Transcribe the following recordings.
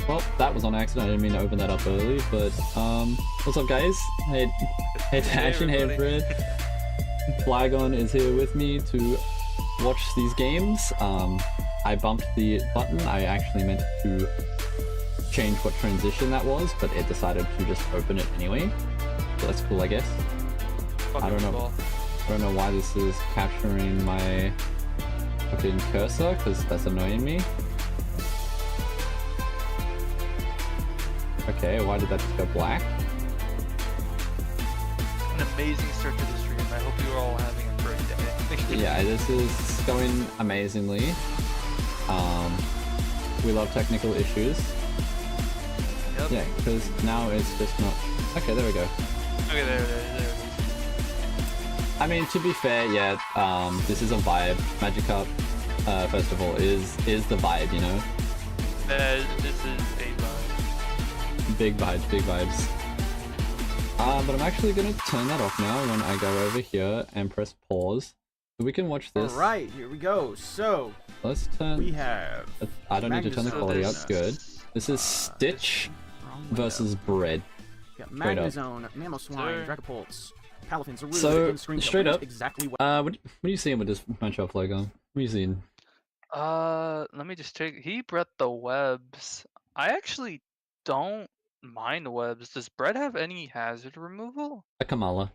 Well, that was on accident. I didn't mean to open that up early, but what's up, guys? Hey, Tashin, hey, Fred. Flygon is here with me to watch these games. I bumped the button. I actually meant to change what transition that was, but it decided to just open it anyway. So that's cool, I guess. I don't know why this is capturing my fucking cursor, because that's annoying me. Okay, why did that just go black? An amazing start to the stream. I hope you are all having a great day. Yeah, this is going amazingly. We love technical issues. Yep. Yeah, because now it's just not... Okay, there we go. Okay, there. I mean, to be fair, yeah, this is a vibe. Magic Cup, first of all, is the vibe, you know? This is a vibe. Big vibes, big vibes. But I'm actually gonna turn that off now when I go over here and press pause. So we can watch this. Alright, here we go. So, Let's turn... we have... I don't need to turn the quality up, good. This is Stitch versus Bread. We got Magnezone, Mamoswine, Dragapults, Palafin, Zarude, So, Scream straight up, exactly what... what are you seeing with this matchup, Flygon? What are you seeing? Let me just check. He bred the webs. I actually don't mind webs. Does Brett have any hazard removal? A Kamala.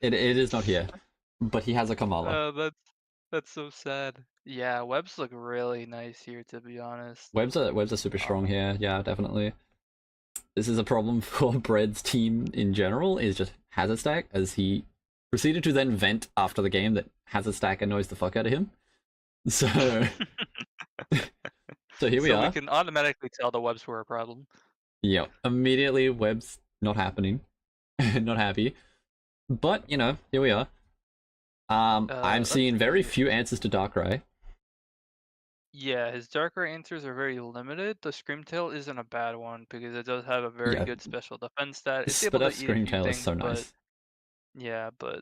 It is not here, but he has a Kamala. That's so sad. Yeah, webs look really nice here, to be honest. Webs are super strong here. Yeah, definitely. This is a problem for Bread's team in general. Is just hazard stack, as he proceeded to then vent after the game that hazard stack annoys the fuck out of him. So, so here we are. We can automatically tell the webs were a problem. Yep. Immediately, webs not happening, not happy. But you know, here we are. I'm seeing very few answers to Darkrai. Yeah, his Darkrai answers are very limited. The Screamtail isn't a bad one because it does have a very good special defense stat. It's able to eat a few Screamtail is things, so nice. Yeah, but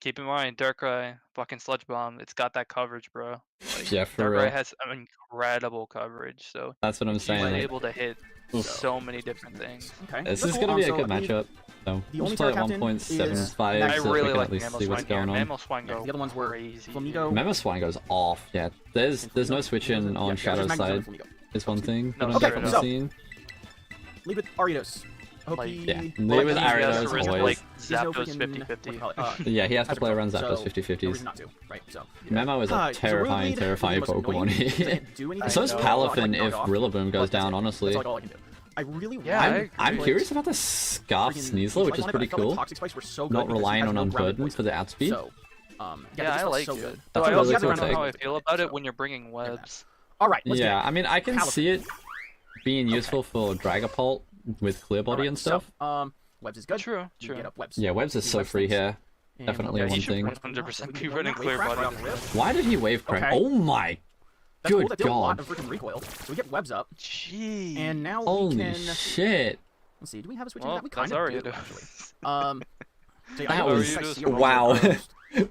keep in mind, Darkrai, fucking Sludge Bomb, it's got that coverage, bro. Like, yeah, for Darkrai real. has incredible coverage, so that's what I'm saying. He's able to hit so many different things. Okay. This is gonna be a good matchup. So the we'll only play at captain 1.75 I so really we can like at least see what's Mamoswine. going on. Mamoswine go the other ones were crazy. Flamingo. Mamoswine goes off. Yeah, there's no switching on Shadow's side. Is one thing that I'm definitely seeing. Lead with Ariados. Yeah, lead with Ariados always. Like Zapdos 50-50. Yeah, he has to play around Zapdos 50-50s. Memo is a terrifying Pokemon here. So is Palafin if Rillaboom goes down, honestly. I'm curious about the Scarf Sneasler, which is pretty cool. Not relying on Unburden for the outspeed. Yeah, I like it. That's I a really also cool don't know take. how I feel about it when you're bringing webs. Alright, yeah, I mean, I can see it being useful for Dragapult with Clear Body and stuff. Webs is good. True. Yeah, Webs is so free here. Definitely one thing. 100% be running Clear Body. Why did he wave crank? Oh my good god. A lot god. of freaking recoil. So we get webs up. Jeez. And now holy we can... shit. Let's see, do we have a switch in that? We kind of do, actually. That was... Wow.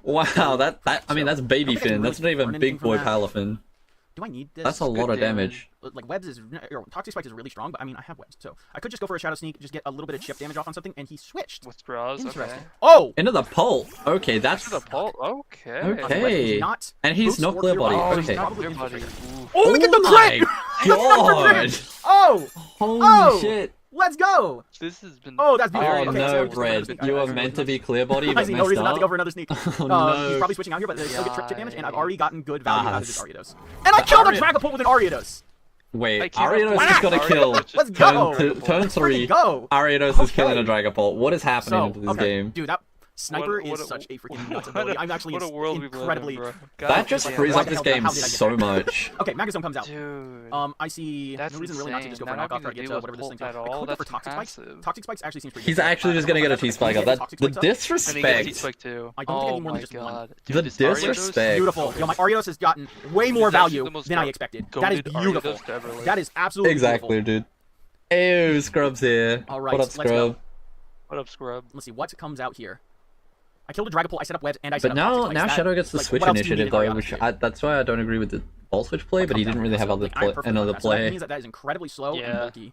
Wow, I mean, that's Baby Finn. That's not even Big Boy Palafin. Do I need this? That's a lot of damage. Like, webs is... Toxic Spike is really strong, but I mean, I have webs, so... I could just go for a Shadow Sneak, just get a little bit of chip damage off on something, and he switched. Withdraws, okay. Oh! Into the Pult! Okay, that's... Into the Pult? Okay. Okay. And he's not Clear Body. Okay. Oh, we get the crit! God! Oh! Holy shit! Let's go! This has been... Oh, that's very... Oh no, Bread. You were meant to be Clear Body, but no reason not to go for another sneak. Oh no. He's probably switching out here, but they still get chip damage, and I've already gotten good value out of his Ariados. And I killed a Dragapult with an Ariados! Wait, Ariados just got a kill. Let's go! Turn 3, Ariados is killing a Dragapult. What is happening to this game? Dude, that Sniper is such a freaking nuts ability. I'm actually incredibly... That just frees up this game so much. Okay, Magnezone comes out. Dude, I see no reason really not to just go for a knockoff try to get to whatever this thing's at. I could go for Toxic Spikes. Toxic Spikes actually seems pretty good. He's actually just gonna get a T-Spike up. The disrespect. I don't think I need more than just one. The disrespect. Beautiful. Yo, my Ariados has gotten way more value than I expected. That is beautiful. That is absolutely exactly, dude. Ew, Scrub's here. Alright, what up, Scrub? What up, Scrub? Let's see, what comes out here? I killed a Dragapult, I set up webs, and I set up Toxic Spikes. Now Shadow gets the switch initiative, though, which that's why I don't agree with Vault switch play, but he didn't really have another So that play. means that is incredibly slow and Yeah. bulky.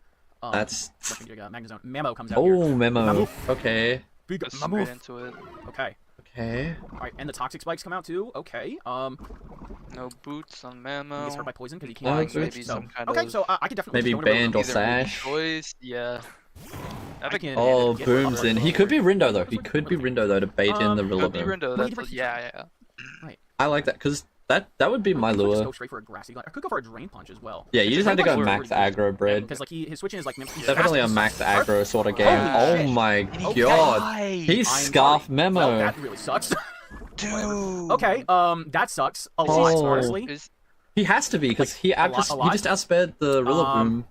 That's Magnezone. Memo comes out here. oh memo. Okay. Big Go Memo. straight into it. Okay. Okay. All right, and the toxic spikes come out too. Okay. No boots on Memo. He gets hurt by poison because he Yeah, can't. good. Maybe So, some kind okay, of so I could definitely Maybe just go into band or Rindo. either moving sash. choice. Yeah. I can Oh, get Boom's other- in. He could be Rindo though. He could be Rindo though to bait in the Could be Rillaboom. Rindo. Wait, That's, yeah. I like that because that would be my I could just lure. go straight for a grassy glide. I could go for a drain punch as well. Yeah, you just have to go Drain max punch is aggro, bread. because like his switching is like Definitely a max aggro sort of game. Holy Oh shit. my Okay. god. He's I'm Scarf sorry. Memo. Well, that really sucks. Dude. Okay, that sucks a lot, Oh. honestly. Is He has to be because he a lot- he just outsped the Rillaboom.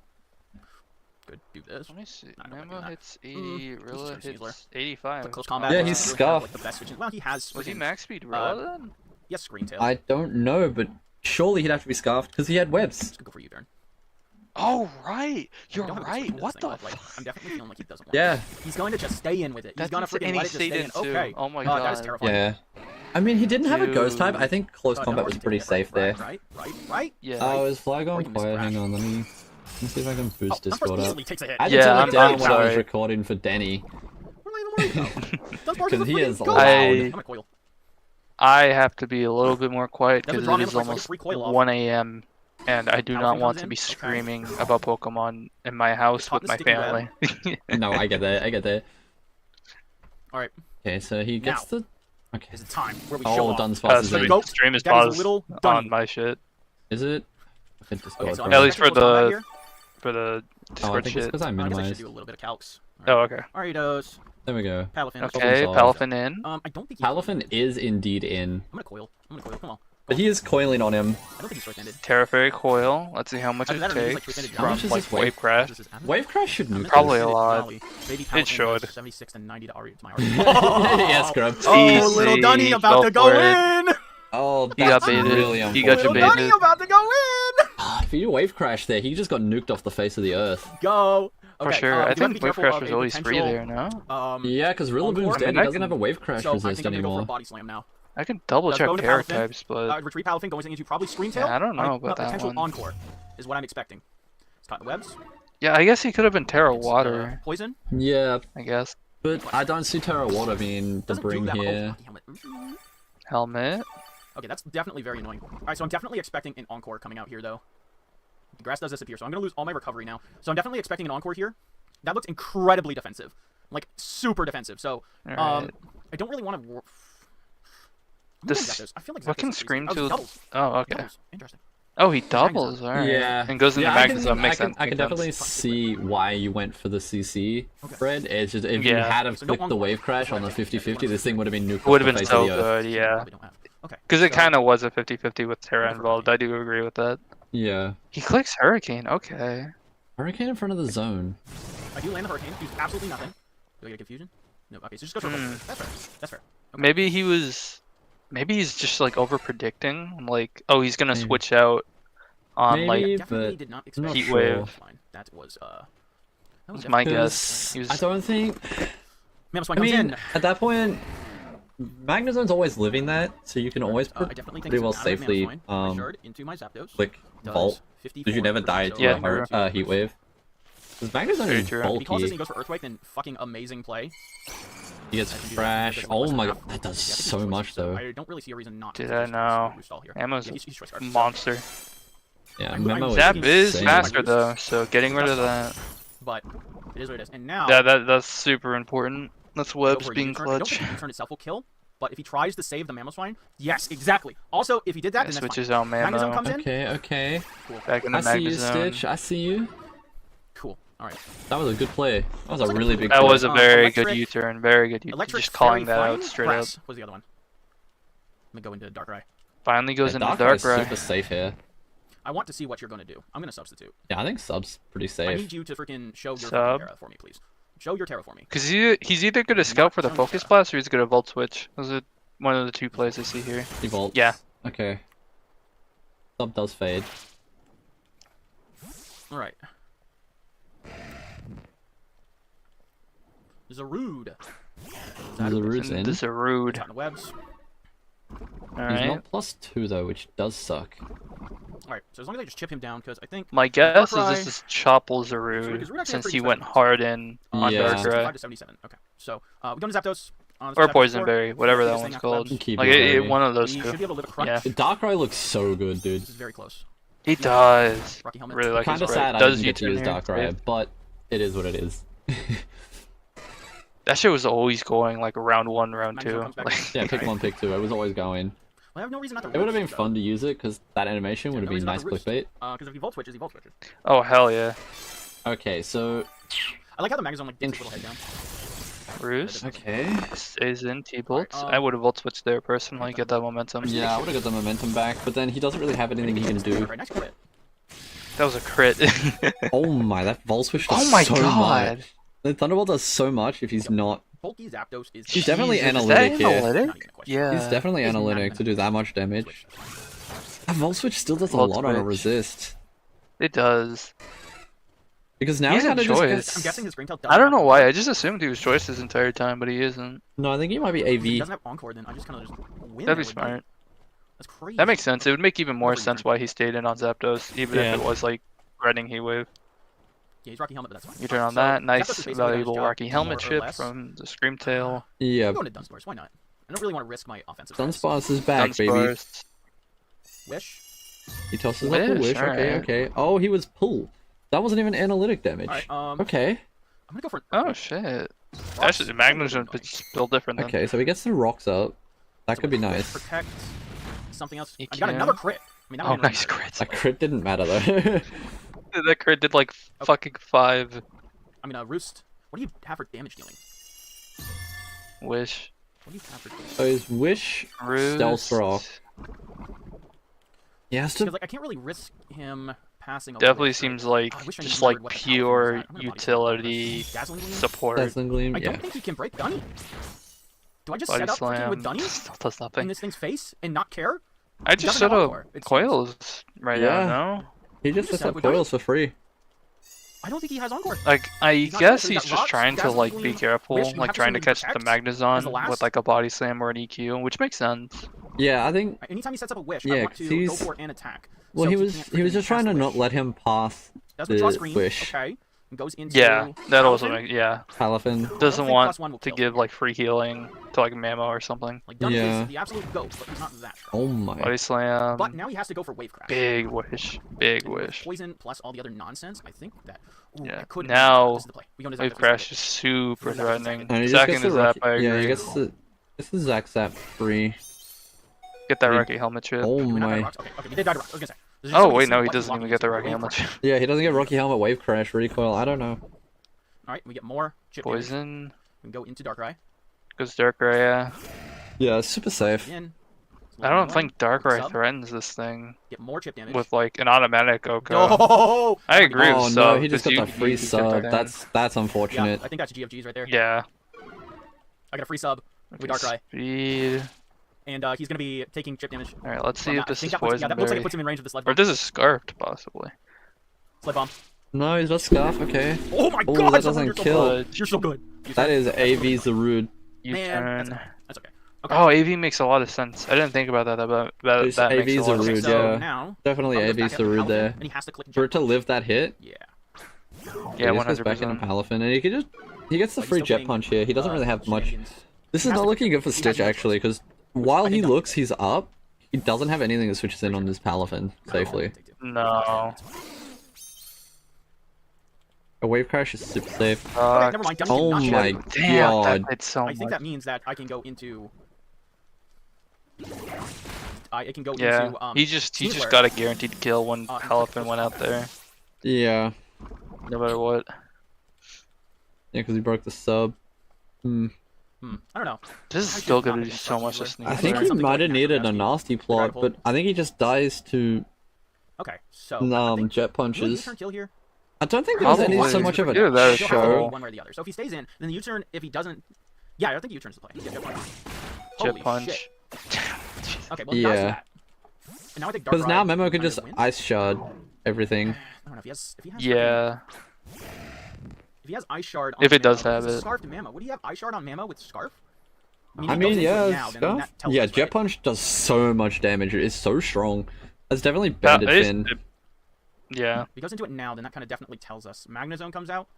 Could do this. let me see. I don't Memo like that. hits 80. he's Rilla just a Stealer. hits 85. But close combat. Yeah, doesn't he's really have, Scarf. like, the best switching. Well, he has. Was he freaking- max speed Rilla then? Yes, screen tail. I don't know, but surely he'd have to be scarfed because he had webs. Just go for U-turn. Oh right, I you're don't have a good right. swing to this What thing, the? but, like, fuck? I'm definitely feeling like he doesn't want Yeah, it. He's going to just stay in with it. He's That's gonna freaking insane. let And it he just stay stayed in. in too. Okay. Oh my That is god. terrifying. yeah. I mean, he didn't have a ghost type. I Dude. think close combat was pretty safe there. Right. Yeah. Oh, is Flygon Breaking this quiet? crash. Hang on, let me see if I can boost Dumbforce Discord up. easily takes a hit. I Yeah, didn't turn I'm it down when I was sorry. recording for Denny. What am I even worried about? Dumbforce 'Cause he a is freaking loud. ghost. I- I'm gonna coil. I have to be a little bit more quiet Doesn't because draw it mana is for, like, a almost free coil off. 1 a.m. and I do Paladin not comes want to in? be Okay. screaming about Pokemon in my house Talk with to my Sticky Web. family. No, I get that. I get that. Alright, Okay, so he gets the. Okay. is it time where we show Oh, off? Dunsparce is There we in. go. Stream is That is a paused little on dunny. my shit Is it? Okay, Discord, Okay, so bro. At least for close combat the- here. for the Oh, I Discord think it's shit. because I I guess I should minimized. do a little bit of calcs. Oh okay. Aridos. There we go. Palafin. Okay, solved. Palafin in. I don't think he's... Palafin is indeed in, I'm gonna coil. Come on. but he is coiling on him. I don't think he's short-handed. Terra Fairy Coil. Let's see how much Either it that or maybe he's, like, takes short-handed How from much is like this wave? Wave Crash. This is Adam. Wave Crash should nuke Probably this. a lot. Baby It Palafin should. does 76 and 90 to Ari. To my Yeah, Scrub. Oh, little Easy, Dunny about to go go for it. in! Oh, He got that's baited. really He got you Little unfortunate. Dunny baited. about to go in! If you wave crash there, he just got nuked off the face of the earth. Go! For Okay, sure. I you have to be think Wave careful Crash of was a always free potential, there, no? Yeah, because Rillaboom's Encore? dead. I He mean, doesn't have a wave crash So I resist think I'm gonna go for a anymore. body slam now. I can double Let's check go into Terra Palafin. types, but Retreat Palafin going into probably Scream Tail. Yeah, I don't know Alright, about that potential one. Encore is what I'm expecting. It's caught in the webs. yeah, I guess he could have been Terra It's, Water. Poison. Yeah, I guess. but I don't see Terra Water being the Doesn't do bring that. here. Oh, helmet. Helmet. Okay, that's definitely very annoying. Alright, so I'm definitely expecting an Encore coming out here, though. The grass does disappear, so I'm going to lose all my recovery now. So I'm definitely expecting an Encore here. That looks incredibly defensive. Like, super defensive. So, Alright. I don't really want to... This- I feel like what Zapdos can is Scream easy. to- Doubles. Oh, okay. Doubles. Interesting. Oh, he doubles. Alright. Yeah, And goes into yeah, Magnezone. Makes sense. I can makes definitely sense. see why you went for the CC, Okay. Fred. It's just if you Yeah. had have So no clicked the Encore. wave crash on the 50-50, this thing would have been nuked Would off have the been face so of the earth. good, yeah. Probably don't have. Okay. Because it so- kind of was a 50-50 with Terra Go for involved. I do agree with that. Yeah. He clicks Hurricane. Okay. Hurricane in front of the zone. I do land the Hurricane. He's absolutely nothing. Do I get a confusion? No. Okay, so just go for Hmm. That's fair. That's fair. Okay. Maybe he was. Maybe he's just like over predicting. Like, oh, he's gonna Maybe. switch out on Maybe. like. Definitely but did not I'm expect not Heat sure. wave. Fine. That was Was my definitely- guess. He was. uh, Mm. Oh, I don't think. Mammoth Swine I comes mean, in. at that point, Magnezone's always living that, so you can always I definitely think pretty it's well an automatic safely Mammoth Swine. My shard into my Zapdos. click Does Vault. 54 Because you never die so to Yeah, a heat wave. Because Magnezone Very is true. If he calls this and bulky. he goes for Earthquake, then fucking amazing play. He gets I can do that. crash. That does Oh less than my half. god, that does Yeah, I think he's so choice, much so though. I don't really see a reason not to Did just I use know? Restall here. Ammo's Yeah, he's choice card. monster. Yeah, I'm Memo Zap is insane. faster though, so getting rid of that. But it is what it is. And now Yeah, that's super important. That's go webs for a being U-turn. I don't clutch. think the U-turn itself will kill, but if he tries to save the Mammoth Swine, yes, exactly. Also, if he did that, Yeah, then that's switches fine. out Magnezone Mammo. comes in. Okay, okay. Cool. Back in the I see you, Magnezone. Stitch. I see you. Cool. All right. That was a good play. That was a Looks like a really pretty big That play. was a very good Electric- U-turn. Very good U-turn. Electric Just calling Fairy that Flame? out straight up. Press. What's the other one? Let me go into Dark Eye. Finally goes Yeah, into Dark Dark Eye's Eye. super safe here. I want to see what you're going to do. I'm going to substitute. Yeah, I think sub's pretty I safe. need you to freaking show your Sub. Terra for me, please. Show your Terra for me. Because he's either good to scout for the Focus Blast or he's good to Volt Switch. Those are one of the two plays I see here. He vaults. Yeah. Okay. Sub does fade. All right. Zarude. Zarude's in. This is a rude. Caught in the webs. He's Alright. not +2 though, which does suck. Alright, so as long as I just chip him down, because I think... My guess is Darkrai- this is Chopple Because Rude Zarude, actually has since pretty he good went defense. hard in on Yeah. Darkrai. 65 to 77. Okay, so we go to Zapdos. Or Poisonberry, whatever that This one's thing called. after Keep Like, it one of those We two. should be able to live a crunch. Yeah. Darkrai looks so good, dude. This is very close. He does. Rocky Helmet. Really like Kind of his sad I does didn't get to U-turn use here. Darkrai, but it is what it is. That shit was always going like round 1, round Magneto 2. comes back. Like, Yeah, pick 1, pick 2. It was always going. Well, I have no reason not to It would have been roost, fun to use it because that animation would have no been reason not nice to roost. clickbait. Because if he Volt Switches, he Volt Switches. oh hell yeah. Okay, so I like how the Magazone like gets his little head down. Roost okay. stays in T-Bolt. Alright, I would have Volt switched there personally, get that momentum. Yeah, I would have got the momentum back, but then he doesn't really have anything he can do. Right, nice crit. That was a crit. Oh my, that Volt Switch does Oh my so god. much. The Thunderbolt does so much if he's not. Bulky Zapdos is... He's definitely Jesus, is analytic that here. analytic? Not even a question. Yeah. He's definitely It's not analytic even to do that much damage. That Volt Switch still does a Volt lot on a Switch. resist. It does. Because now He's he kind of just enjoyed gets... I'm guessing his Green Tail doesn't I don't have know why. I just assumed he was choice his entire time, but he isn't. No, I think he might be If he AV. doesn't have Encore, then I just kind of just win. That'd be it with smart. That's crazy. That makes sense. It would make even more Over sense U-turn. why he stayed in on Zapdos, even Yeah. if it was like threatening Heat Wave. Yeah, he's Rocky Helmet, but that's fine. You turn on So, that. Zapdos Nice, is basically done his valuable job, Rocky Helmet more or chip less. from the Screamtail. Yeah, I'm going to Dunsparce, why not? I don't really want to risk my offensive stats. Dunsparce is back, baby. Dunsparce. Wish. He tosses up a Wish, wish. Okay, alright. okay. Oh, he was pull. That wasn't even analytic damage. Alright, Okay. I'm gonna go for... Oh shit. Actually, Magnum's still different then. Okay, so he gets the rocks up. That could be nice. Protect. Something else. You I got can. another crit. I mean, that Oh, wouldn't really nice matter. crit. That crit didn't matter though. That crit did like fucking 5. I mean, Roost. What do you have for damage dealing? Wish. What do you have for damage? So his wish, stealth Roost. rock. He has to. Because like I can't really risk him passing. a Definitely Wish, right? seems like Oh, I wish I just remembered like what the hell pure was that. I'm gonna body utility Dazzling Gleam? support. Dazzling Gleam. I Yeah. don't think he can break Dunny. Do I just Body set up freaking slam. with Dunny Does in nothing. this thing's face and not care? I He just doesn't set have up Encore. It's- coils right Yeah. now, no? He just just sets up said we coils for free. I don't think he has Encore. Like, I He's not guess good, so he's he's got just rocks, trying to Dazzling like be Gleam, careful, Wish, you like have to trying to swing catch the Protect as the Magnezon last. with like a body slam or an EQ, which makes sense. Yeah, I think. Anytime he sets up a Wish, I Yeah, want 'cause to go he's- for an attack. Well, So he can't was freaking just pass trying the to not Wish. let him pass Does withdraw the screen. Wish. Okay. And goes into Yeah, that also Palafin. makes yeah. Palafin. Doesn't think want +1 will to kill give him. like free healing to like Mamo or something. Like Dunny Yeah. is the absolute goat, but he's not that strong. Oh my. Body slam. But now he has to go for Wave Crash. Big wish. Big And with wish. Poison plus all the other nonsense. I think that. Ooh, Yeah. I could. Now, This is the play. We go into Wave Zapdos, crash this is is super Zapdos threatening. And he just Second gets the is that, Rocky. I agree. Yeah, he gets the Zack Zap free. Get that He- Rocky helmet chip. Oh the play. Do we not die to my. rocks? Okay, okay, he did die to rocks. I was gonna say. This is Oh just so we wait, can no, see he what doesn't locking even get the is. Rocky Wave helmet Crash. chip. Yeah, he doesn't get Rocky Helmet, Wave Crash, Recoil. I don't know. Alright, we get more chip damage. Poison. We can go into Darkrai. Goes Darkrai, yeah. Yeah, it's super safe. In. I don't think Darkrai Sub. threatens this thing Get more chip damage. with like an automatic Oko. Oh! I agree Oh with no, sub. he just 'cause got the you free get sub. that in. That's Yeah, unfortunate. I think that's GFG's right there. Yeah. I got a free sub with Okay, Darkrai. Speed. And he's gonna be taking chip damage. Alright, let's see from if that. I this think is that puts, yeah, that looks like it Poison puts him in range of the sled Or bomb. this is Scarfed, possibly. Sled bomb. No, he's not Scarf. Okay. Oh my Oh, god, that someone, doesn't you're so kill. good. You're so good. That is AV Zarude. Man, U-turn. that's okay. Okay. Oh, AV makes a lot of sense. I didn't think about that, but that, It's that makes a AVs lot are of Okay, rude, sense. so yeah. now Definitely Bum goes AV back into Zarude Palafin, there. and he has to click For it to jump. live that hit, Yeah. he Yeah, just goes back into 100%. Palafin, and he can just gets the But he's free still Jet getting, Punch here. He doesn't really have much. shenanigans. This He is has not to- looking good for he has Stitch no actually, choice. because while I he think looks he's up, he doesn't have anything that switches in on his Palafin safely. No. A Wave Crash is super safe. Okay, never mind. Dummy did Oh not my chip. Damn, god. that did so I think much. that means that I can go into. I can go Yeah, into. he just Teamwear. got a guaranteed kill when Uh, Palafin went out there, Yeah. no matter what. Yeah, because he broke the sub. Hmm. I don't know. This is I still should not gonna have do been so much Teamwear. to sneak. I I think learned he something might like have needed a nasty. nasty plot, Regrettable. but I think he just dies to Okay, so. I think- Jet Really, punches. U-turn kill here. I don't think there was any Probably. so much of Either a that or He'll have to show. go one way or the other. So if he stays in, then the U-turn. If he doesn't, yeah, I don't think U-turn's the play. Yeah, Jet punch. Jet Holy punch. shit. Okay, well, he dies to Yeah. that. And now I think Because Darkrai now Memo might can just win. Ice Shard everything. I don't know if he has. If he has. Yeah, If he has Ice Shard. On If it does Mamo, have he's it. Scarf to Mamo. Would he have Ice Shard on Mamo with Scarf? I if he mean, goes into it yeah, now, then Scarf. that tells Yeah, us, Jet right? Punch does so much damage. It is so strong. That's definitely banded Finn. Yeah. If he goes into it now, then that kind of definitely tells us. Magna Zone comes out.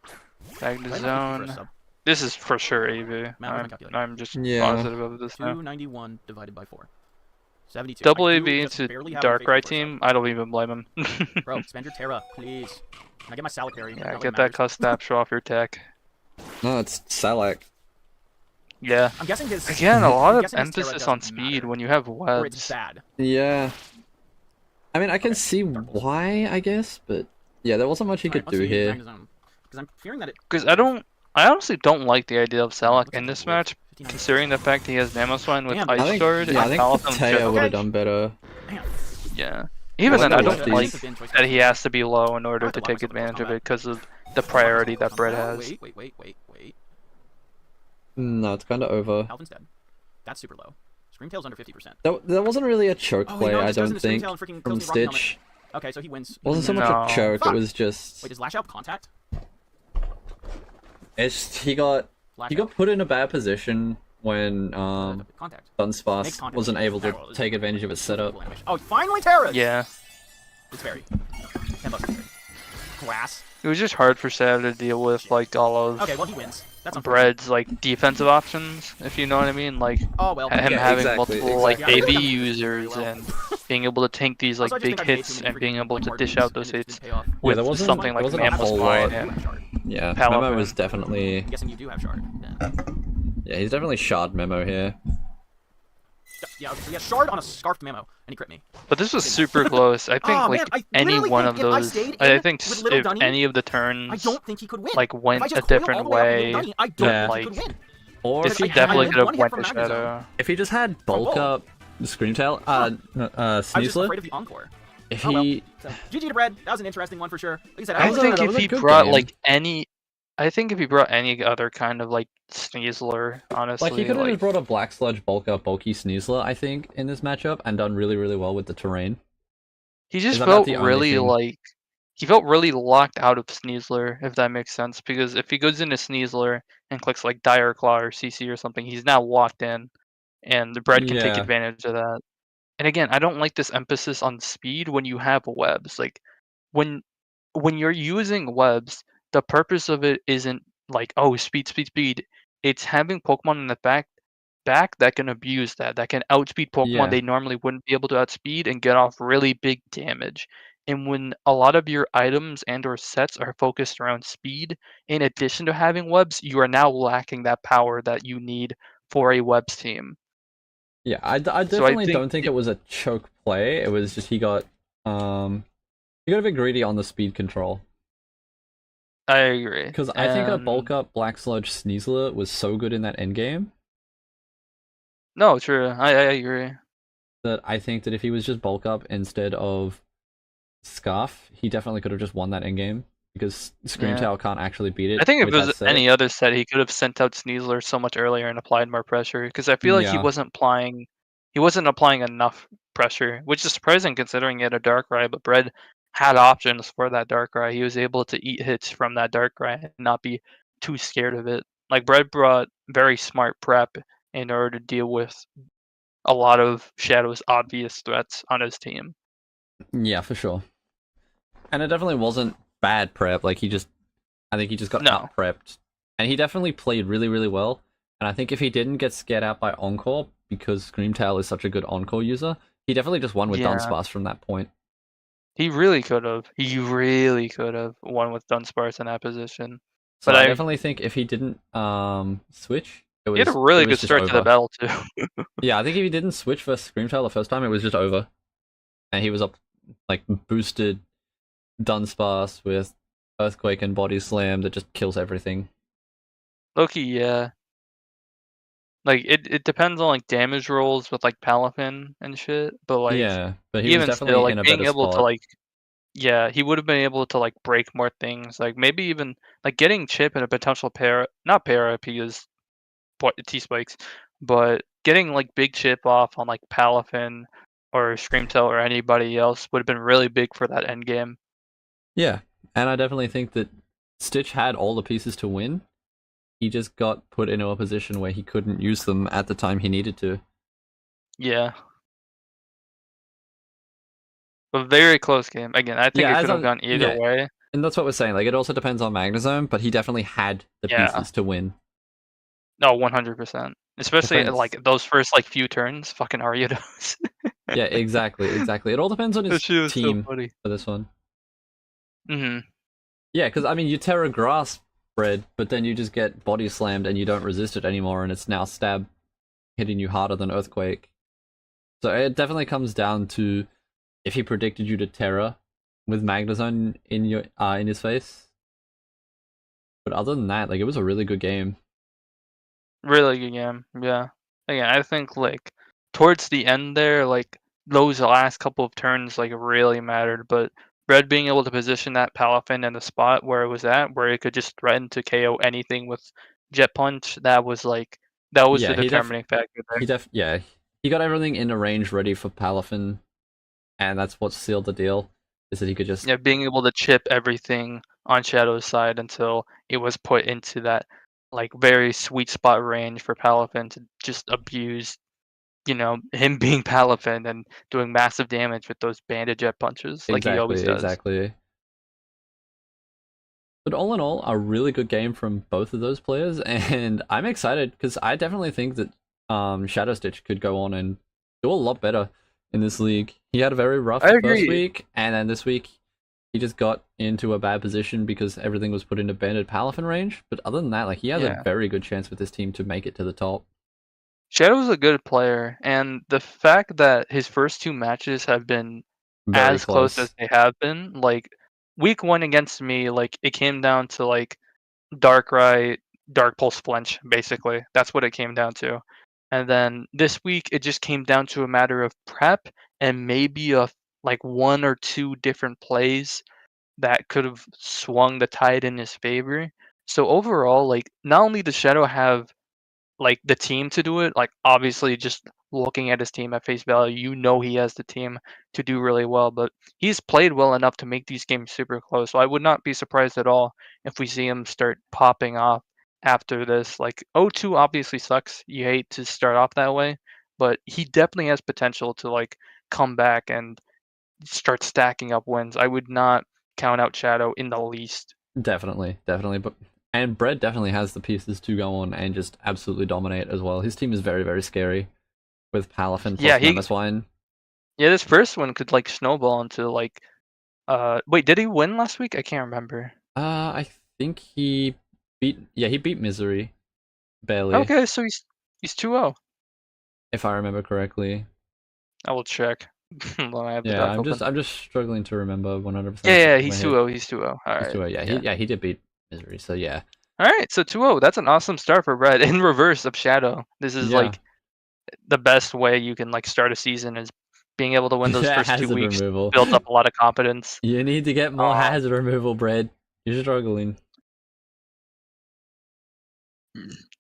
Magna Right now, I'm looking for a Zone. sub. This is for sure AV. My calculator. I'm just Yeah. positive of this now. 291 divided by 4. 72. Double I AV do just into barely have Dark enough Right faith for a team. I don't even blame him. sub. Bro, spend your Terra, please. Can I get my Salak parry? Yeah, Not like get it that matters. cuss snap, show off your tech. No, it's Salak. Yeah. I'm guessing his. Again, a lot I'm of guessing his Terra emphasis on doesn't speed matter, when you have or it's webs. bad. Yeah. I mean, I can Okay, see Darkness. why, I guess, but yeah, there wasn't much he could do here. Because I'm fearing that it. Because I honestly don't like the idea of Salak looks like in he this would. match, 59. considering the fact he has Mamoswine with Damn, Ice I think, Shard yeah, I and think Paladin Taya just- would have done better. Damn. Yeah. Even then, I Wonder don't what like these- that he has to be low in order Alright, to the take Lava Sword advantage of combat. it because of the priority that Brett has. Wait. No, it's kind of over. Alvin's dead. That's super low. Screamtail's under 50%. That wasn't really a choke Oh, wait, play, no, it I just goes don't into think, Screamtail and freaking from kills me with Rocky Stitch. Okay, so he wins. It wasn't so much No. a choke, Fuck. it was just... Wait, does Lash Out contact? He got Lash he got Out? put in a bad position when Contact. Makes Dunsparce contact. wasn't able to Barrel is take advantage of its setup. beautiful animation. Oh, finally Terra! Yeah. It's very. 10 bucks. Glass. It was just hard for Sav to deal with like all of Okay, well he wins. That's unfortunate. Bread's like defensive options, if you know what I mean. Like Oh well. him Yeah, having exactly, multiple like exactly. AV users and being able to tank these like Also, I just big think I made hits too many and being freaking, able like, to hard dish moves, out those and it hits didn't pay off. with there wasn't- something there like wasn't a whole Mamoswine lot. and Yeah, Paladin. Memo was definitely... I'm guessing you do have shard. Yeah. Yeah, he's definitely shard Memo here. Yeah, okay, so he has shard on a scarfed memo, and he crit me. But this was super close. I think Oh, like man, I any literally one think of if I those. stayed I in think with Little if Dunny, any of the I turns don't think he could win. like If I went just a coiled all different the way up with way, Little Dunny, I don't Yeah. think he could win. Or Because he I definitely had could have one hit went from to Magna Zone. Shadow. if he just had bulk both. up Screamtail, I was just Sneasler, afraid of the encore. if Oh, well. he... So, GG to Bread. That was an interesting one for sure. Like I said, I was a- think that if was a he good brought game. like I think if he brought any other kind of like Sneasler, honestly, Like, he could have just brought a Black Sludge bulk up bulky Sneasler, I think, in this matchup, and done really, really well with the terrain. he just Is that about felt the only really thing? like he felt really locked out of Sneasler, if that makes sense. Because if he goes into Sneasler and clicks like Dire Claw or CC or something, he's now locked in, and the Bread can take Yeah. advantage of that. And again, I don't like this emphasis on speed when you have webs. Like when you're using webs, the purpose of it isn't like, oh, speed. It's having Pokemon in the back that can abuse that can outspeed Pokemon Yeah. they normally wouldn't be able to outspeed and get off really big damage. And when a lot of your items and or sets are focused around speed, in addition to having webs, you are now lacking that power that you need for a webs team. Yeah, I definitely think don't think it was a choke play. It was just he got a bit greedy on the speed control. I agree. Because I think a And- bulk up Black Sludge Sneasler was so good in that endgame No, true. I agree. that I think that if he was just bulk up instead of Scarf, he definitely could have just won that endgame. Because Screamtail can't actually beat it. I think if with it that was set. any other set, he could have sent out Sneasler so much earlier and applied more pressure. Because I feel like he Yeah. wasn't applying enough pressure, which is surprising considering he had a Darkrai. But Bread had options for that Darkrai. He was able to eat hits from that Darkrai and not be too scared of it. Like Bread brought very smart prep in order to deal with a lot of Shadow's obvious threats on his team. Yeah, for sure. And it definitely wasn't bad prep. Like I think he just got No. out prepped, and he definitely played really, really well. And I think if he didn't get scared out by Encore, because Screamtail is such a good Encore user, he definitely just won with Yeah. Dunsparce from that point. He really could have. He really could have won with Dunsparce in that position. So But I I- definitely think if he didn't switch, it was He had a really it was good just start to the over. battle too. Yeah, I think if he didn't switch for Screamtail the first time, it was just over, and he was up like boosted Dunsparce with Earthquake and Body Slam that just kills everything. Loki, yeah. Like it depends on like damage rolls with like Palafin and shit, but like Yeah, but he was even definitely still, like in a being better able spot. to like, yeah, he would have been able to like break more things. Like maybe even like getting Chip in a potential not para because T spikes, but getting like big Chip off on like Palafin or Screamtail or anybody else would have been really big for that end game. Yeah, and I definitely think that Stitch had all the pieces to win. He just got put into a position where he couldn't use them at the time he needed to. Yeah. A very close game. Again, I think Yeah, it as could have I'm- gone either yeah. way. And that's what we're saying. Like, it also depends on Magnezone, but he definitely had the Yeah. pieces to win. No, 100%. Especially Depends. like those first like few turns, fucking Ariados. Yeah, exactly. It all depends on That his shit was so team funny. for this one. Hmm. Yeah, because I mean, you Terra Grass Bread, but then you just get body slammed and you don't resist it anymore, and it's now stab hitting you harder than Earthquake. So it definitely comes down to if he predicted you to Terra with Magnezone in his face. But other than that, like, it was a really good game. Really good game. Yeah. Again, I think like towards the end there, like those last couple of turns like really mattered. But Red being able to position that Palafin in the spot where it was at, where it could just threaten to KO anything with Jet Punch, that was Yeah, the determining factor there. Yeah, he got everything in the range ready for Palafin, and that's what sealed the deal. Is that he could just Yeah, being able to chip everything on Shadow's side until it was put into that like very sweet spot range for Palafin to just abuse, him being Palafin and doing massive damage with those banded jet punches like he always does. exactly. But all in all, a really good game from both of those players, and I'm excited because I definitely think that Shadow Stitch could go on and do a lot better in this league. He had a very rough I first agree. week, and then this week he just got into a bad position because everything was put into banded Palafin range. But other than that, like, he has a Yeah. very good chance with this team to make it to the top. Shadow's a good player, and the fact that his first two matches have been Very as close close. as they have been, like week one against me, like it came down to like Darkrai, Dark Pulse Flinch, basically. That's what it came down to. And then this week, it just came down to a matter of prep and maybe like one or two different plays that could have swung the tide in his favor. So overall, like not only does Shadow have like the team to do it, like obviously just looking at his team at face value, he has the team to do really well, but he's played well enough to make these games super close. So I would not be surprised at all if we see him start popping off after this. Like 0-2 obviously sucks. You hate to start off that way, but he definitely has potential to like come back and start stacking up wins. I would not count out Shadow in the least. Definitely. But and Bread definitely has the pieces to go on and just absolutely dominate as well. His team is very, very scary with Palafin Yeah, plus Mamoswine. Yeah, this first one could like snowball into like wait, did he win last week? I can't remember. I think he beat Misery barely, Okay, so he's 2-0. if I remember correctly. I will check. Well, I have the Yeah, doc open. I'm just struggling to remember 100%. Yeah, he's 2-0. He's 2-0. All He's right. 2-0. Yeah, he did beat Misery. So yeah. All right, so 2-0. That's an awesome start for Red in reverse of Shadow. This is Yeah. like the best way you can like start a season is being able to win those first 2 hazard weeks, removal. build up a lot of confidence. You need to get more hazard removal, Bread. You're struggling.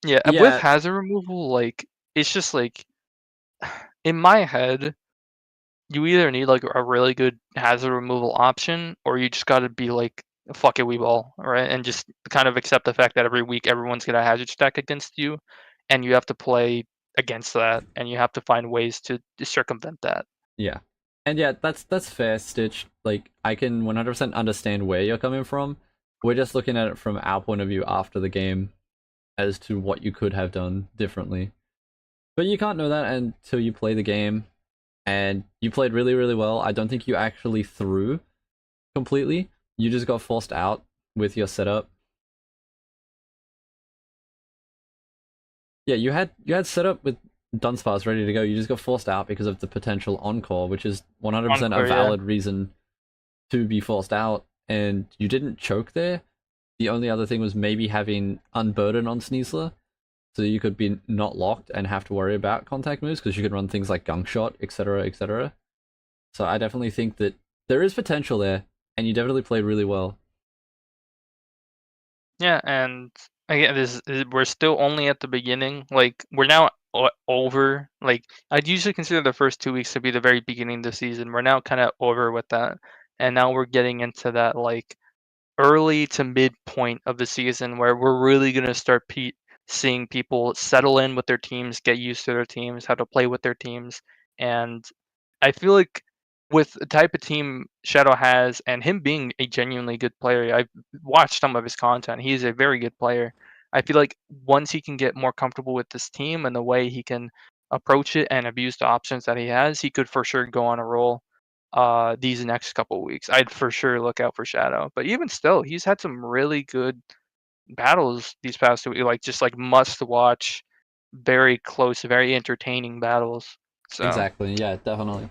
Yeah, Yeah. with hazard removal, like it's just like in my head, you either need like a really good hazard removal option, or you just got to be like, fuck it, we ball, right? And just kind of accept the fact that every week everyone's gonna hazard stack against you, and you have to play against that, and you have to find ways to circumvent that. Yeah. And yeah, that's fair, Stitch. Like, I can 100% understand where you're coming from. We're just looking at it from our point of view after the game as to what you could have done differently. But you can't know that until you play the game. And you played really, really well. I don't think you actually threw completely. You just got forced out with your setup. Yeah, you had setup with Dunsparce ready to go. You just got forced out because of the potential encore, which is 100% Encore, a yeah. valid reason to be forced out. And you didn't choke there. The only other thing was maybe having Unburden on Sneasler, so you could be not locked and have to worry about contact moves because you could run things like Gunk Shot, etc., etc. So I definitely think that there is potential there, and you definitely played really well. Yeah, and again, we're still only at the beginning. Like we're now over. Like I'd usually consider the first 2 weeks to be the very beginning of the season. We're now kind of over with that, and now we're getting into that like early to midpoint of the season where we're really gonna start seeing people settle in with their teams, get used to their teams, how to play with their teams, and I feel like with the type of team Shadow has, and him being a genuinely good player, I've watched some of his content. He's a very good player. I feel like once he can get more comfortable with this team and the way he can approach it and abuse the options that he has, he could for sure go on a roll these next couple weeks. I'd for sure look out for Shadow. But even still, he's had some really good battles these past 2 weeks, like just like must watch, very close, very entertaining battles. So Exactly, yeah, definitely.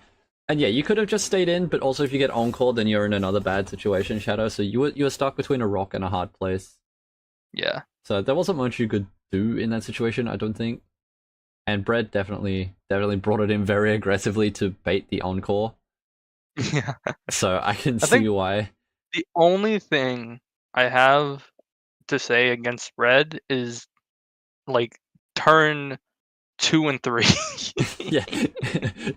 And yeah, you could have just stayed in, but also if you get encore, then you're in another bad situation, Shadow. So you were stuck between a rock and a hard place. yeah. So there wasn't much you could do in that situation, I don't think. And Bread definitely brought it in very aggressively to bait the encore. Yeah. So I can I see think why. the only thing I have to say against Red is like turn 2 and 3. Yeah,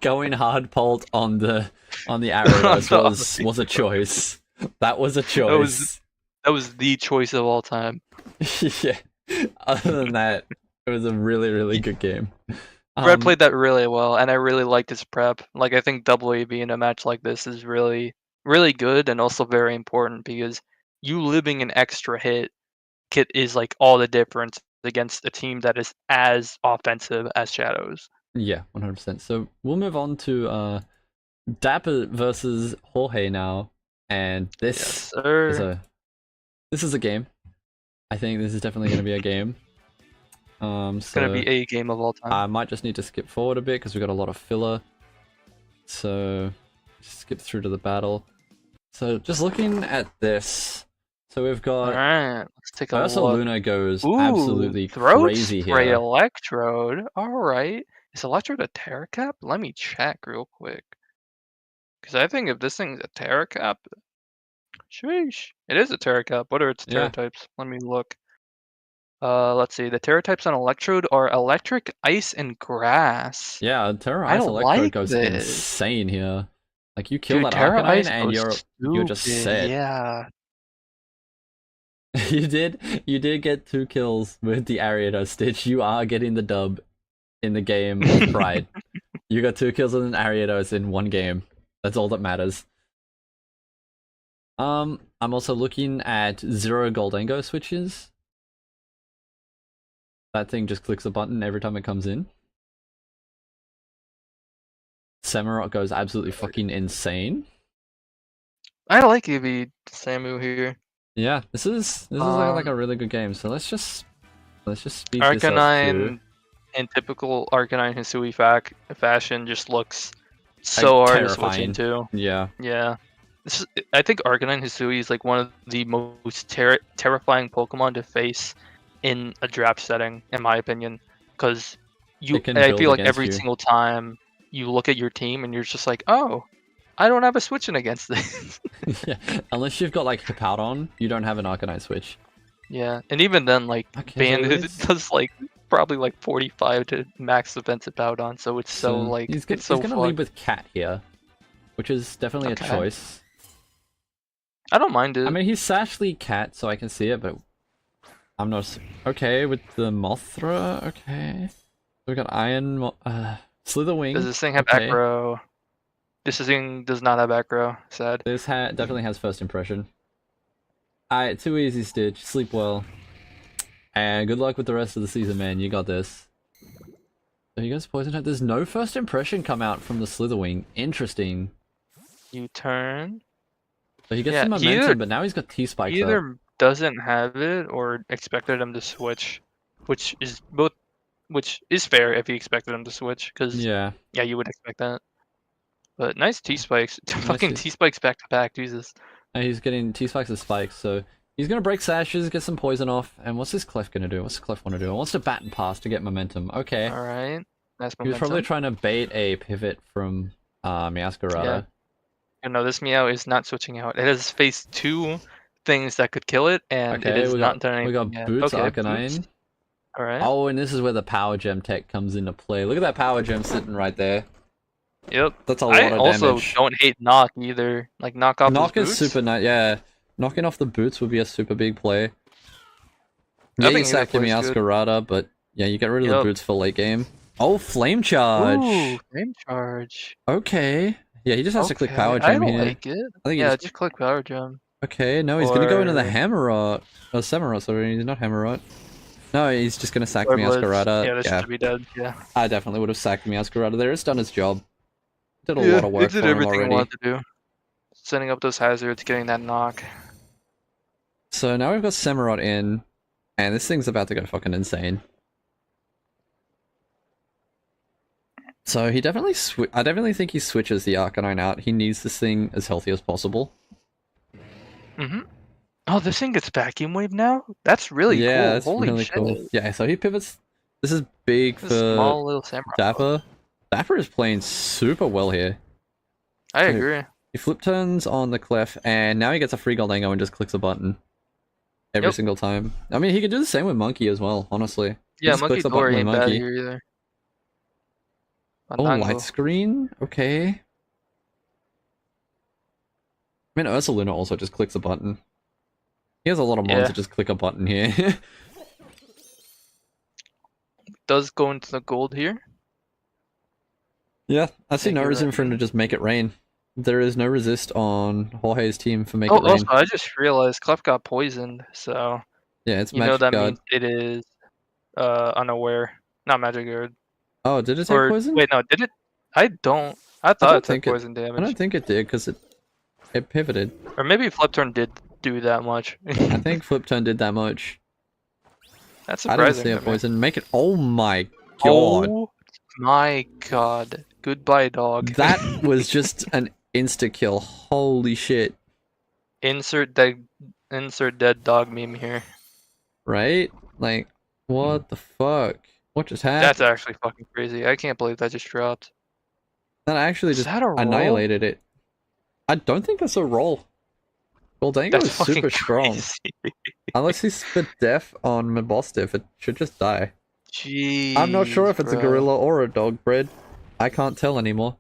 going hard pult on the Ariados was a choice. That was a choice. That was the choice of all time. Yeah. Other than that, it was a really good game. Red played that really well, and I really liked his prep. Like, I think double AB in a match like this is really good and also very important because you living an extra hit kit is like all the difference against a team that is as offensive as Shadows. Yeah, 100%. So we'll move on to Dapper versus Jorge now, and this is a game. I think this is definitely going to be a game. It's gonna be a game of all time. I might just need to skip forward a bit because we've got a lot of filler. So skip through to the battle. So just looking at this, so we've got. Alright, let's take a look. Luna goes absolutely crazy Throat spray here. Electrode. Alright. Is Electrode a Terra Cap? Let me check real quick. Because I think if this thing's a Terra Cap. Sheesh. It is a Terra Cap. What are its Terra types? Let me look. Let's see. The Terra types on Electrode are Electric, Ice, and Grass. Yeah, Terra Ice Electrode goes insane here. Like you kill that Arcanine and you're just set. Yeah. You did get 2 kills with the Ariados Stitch. You are getting the dub in the game of Pride. You got 2 kills with an Ariados in 1 game. That's all that matters. I'm also looking at 0 Goldango switches. That thing just clicks a button every time it comes in. Samurott goes absolutely fucking insane. I like EV Samu here. Yeah, this is like a really good game. So let's just speed Arcanine this up too. in typical Arcanine Hisui fashion just looks so like, hard to switch into. Yeah. Yeah. I think Arcanine Hisui is like one of the most terrifying Pokemon to face in a draft setting, in my opinion, because I feel like every single time you look at your team and you're just like, oh, I don't have a switching against this. Yeah, unless you've got like Hippowdon, you don't have an Arcanine switch. Yeah, and even then, like Bandit does like probably like 45 to max defense Hippowdon, so it's so like he's so gonna lead with Cat here, which is definitely a choice. I don't mind it. I mean, he's Sashly Cat, so I can see it, but I'm not okay with the Mothra. Okay, we got Iron Slitherwing. Does this thing have aggro? This thing does not have aggro. Sad. This definitely has first impression. Alright, too easy, Stitch. Sleep well. And good luck with the rest of the season, man. You got this. So you guys poison head. There's no first impression come out from the Slitherwing. Interesting. You turn. So he gets some momentum, but now he's got T-Spikes. He either doesn't have it or expected him to switch, which is fair if he expected him to switch, because yeah, you would expect that. But nice T-Spikes. Fucking T-Spikes back to back, Jesus. And he's getting T-Spikes and spikes, so he's gonna break sashes, get some poison off, and what's this Clef gonna do? What's Clef want to do? It wants to bat and pass to get momentum. Okay. Alright. Nice momentum. He was probably trying to bait a pivot from Meowscarada. Yeah. No, this Meow is not switching out. It has faced 2 things that could kill it, and it is not done anything. We got Boots Arcanine. Alright. Oh, and this is where the Power Gem tech comes into play. Look at that Power Gem sitting right there. Yep. That's a lot of damage. I also don't hate Knock either. Like, knock off Knock is super nice, yeah. Knocking off the boots would be a super big play. Yeah, you sack your Meowscarada, but yeah, you get rid of the boots for late game. Oh, Flame Charge! Ooh, Flame Charge. Okay. Yeah, he just has to click Okay, power I gem don't here. like it. I think he Yeah, just... just click power gem. Okay, no, he's gonna go into the Or Hammerot. Oh, Samurott, sorry, not Hammerot. No, he's just gonna sack or me Blitz. Ascarata. Yeah, this Yeah, should be dead. Yeah. I definitely would have sacked me Ascarata there. It's done its job. Did a Yeah, lot of work it did for him everything it already. wanted to do. Setting up those hazards, getting that knock. So now we've got Samurott in, and this thing's about to go fucking insane. So he definitely I definitely think he switches the Arcanine out. He needs this thing as healthy as possible. Mm-hmm. Oh, this thing gets vacuum wave now? That's really Yeah, cool. that's Holy really shit. cool. Yeah, so he pivots. This is big This for small little samurai. Dapper. Dapper is playing super well here. I So agree. he flip turns on the Clef, and now he gets a free Goldango and just clicks a button. Every single time. I mean, he could do the same with Monkey as well, honestly. He Yeah, just Monkey clicks a Door button with ain't bad Monkey. here either. Oh, Fandango. light screen? Okay. I mean, Ursaluna also just clicks a button. He has a lot of mons that just click a button here. Does go into the gold here. Yeah, I see Make no it reason for him rain. to just make it rain. There is no resist on Jorge's team for make Oh, it rain. also, I just realized Clef got poisoned, so Yeah, it's you know Magic that Guard. means it is unaware. Not Magic Guard. Oh, did it take Or poison? wait, no, did it? I thought it took poison I damage. don't think it did, because it pivoted. Or maybe Flip Turn did do that much. I think Flip Turn did that much. That's I didn't surprising. see a to me. poison. Make it. Oh my god. Oh my god. Goodbye, dog. That was just an insta kill. Holy shit. Insert dead dog meme here. Right? Like, what the fuck? What just happened? That's actually fucking crazy. I can't believe that just dropped. That actually Is just that a roll? annihilated it. I don't think that's a roll. Goldango That's is super fucking strong. crazy. Unless he's spit deaf on Mabostiff, it should just die. Jeez, I'm not sure if it's a bro. gorilla or a dog breed. I can't tell anymore.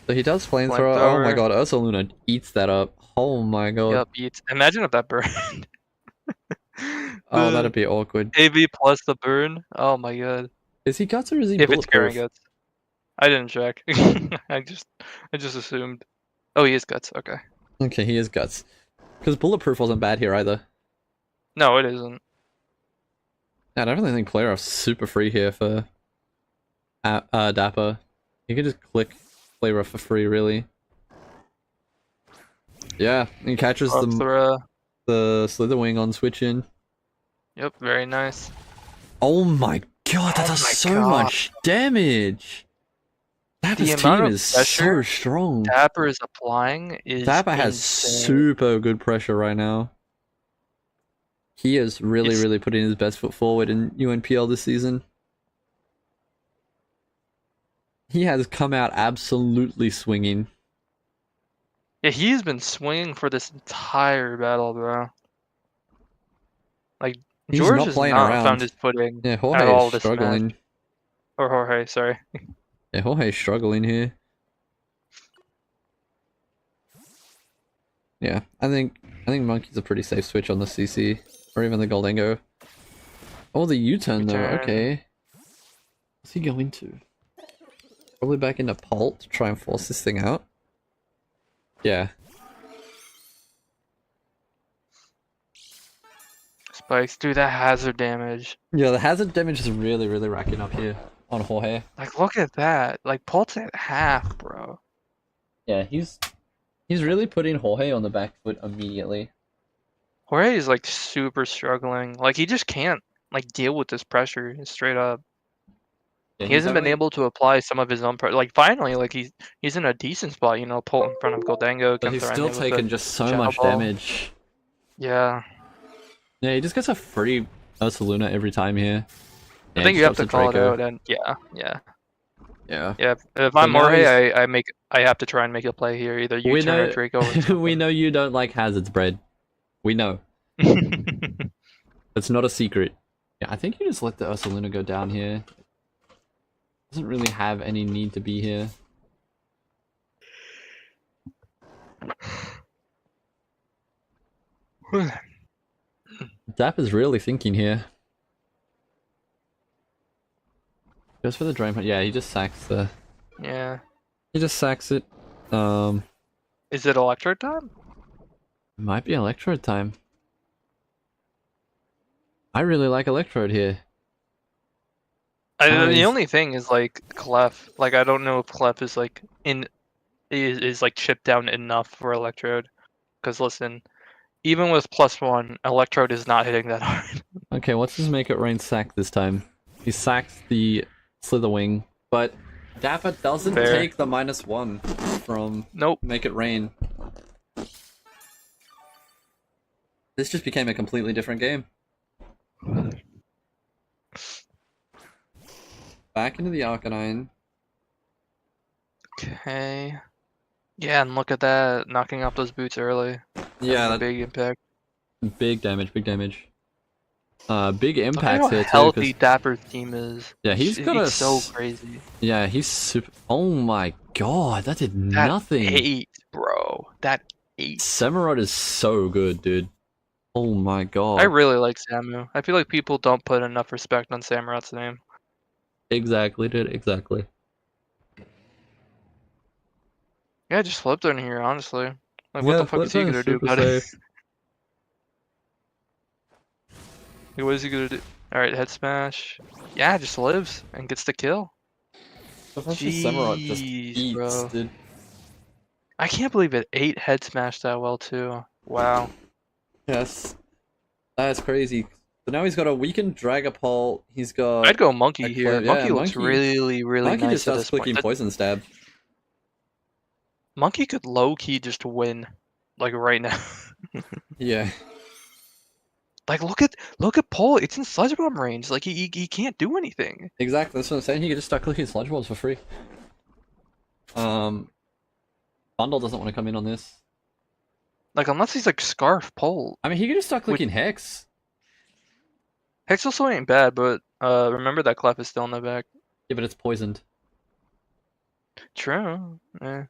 So he does flamethrower. Oh my god, Ursaluna eats that up. Oh my god. Yep, eats. Imagine if that burned. Oh, that'd be awkward. AB plus the burn. Oh my god. Is he guts or is he If it's carrying bulletproof? guts. I didn't check. I just assumed. Oh, he is guts. Okay. Okay, he is guts. Because bulletproof wasn't bad here either. No, it isn't. I don't really think player off's super free here for Dapper. You can just click player off for free, really. Yeah, he catches the Slitherwing on switch in. Yep, very nice. Oh my god, that does so much damage! Dapper's team is so strong. Dapper is applying is Dapper has insane. super good pressure right now. He is really putting his best foot forward in UNPL this season. He has come out absolutely swinging. Yeah, he's been swinging for this entire battle, bro. Like, He's George not has playing not around. found his footing Yeah, at Jorge all is this struggling. match. Or Jorge, sorry. Yeah, Jorge's struggling here. Yeah, I think Monkey's a pretty safe switch on the CC. Or even the Goldango. Oh, the U-turn though, okay. What's he going to? Probably back into Pult to try and force this thing out. Yeah. Spikes, do that hazard damage. Yeah, the hazard damage is really racking up here on Jorge. Like, look at that. Like, Pult's at half, bro. Yeah, he's really putting Jorge on the back foot immediately. Jorge is, like, super struggling. Like, he just can't, like, deal with this pressure, straight up. Yeah, he hasn't been able to apply some of his own pressure. Like, finally, like, he's in a decent spot, you know, Pult in front of Goldango. But he's still taking just so much damage. Yeah. Yeah, he just gets a free Ursaluna every time here. I think you have to call it out, and yeah. If I'm Jorge, I have to try and make a play here. Either you turn or Draco. We know you don't like hazards, Bread. We know. It's not a secret. Yeah, I think you just let the Ursaluna go down here. Doesn't really have any need to be here. Dap is really thinking here. Goes for the Drain Punch. Yeah, he just sacks the... Yeah. He just sacks it. Is it Electrode time? Might be Electrode time. I really like Electrode here. The only thing is like Clef. Like I don't know if Clef is like is like chipped down enough for Electrode. Because listen, even with +1, Electrode is not hitting that hard. Okay, what's his Make It Rain sack this time? He sacks the Slitherwing, but Dapper doesn't Fair. take the -1 from Nope. Make It Rain. This just became a completely different game. Back into the Arcanine. Okay. Yeah, and look at that, knocking off those boots early. Yeah, That's a big impact. big damage, big damage. Big Look at impacts how here too. healthy Dapper's team is. Yeah, he's got so crazy. Yeah, he's super. Oh my god, that did That nothing. 8, bro. That 8. Samurott is so good, dude. Oh my god. I really like Samu. I feel like people don't put enough respect on Samurott's name. Exactly, dude. Exactly. Yeah, just flipped in here, honestly. Like, what the fuck is he gonna do about it? Like, what is he gonna do? Alright, head smash. Yeah, just lives and gets the kill. Samurott just Jeez, eats, bro. dude. I can't believe it 8 head smash that well, too. Wow. Yes. That's crazy. So now he's got a weakened Dragapult. He's got. I'd go Monkey here. Yeah, Monkey looks really, really Monkey nice just at starts this point. clicking Poison Stab. Monkey could low-key just win. Like, right now. Yeah. Like, look at Paul. It's in Sludge Bomb range. Like, he can't do anything. Exactly. That's what I'm saying. He could just start clicking Sludge Balls for free. Bundle doesn't want to come in on this. Like, unless he's like Scarf Pole. I mean, he could just start clicking Hex. Hex also ain't bad, but remember that Clef is still in the back. Yeah, but it's poisoned. True. Yeah,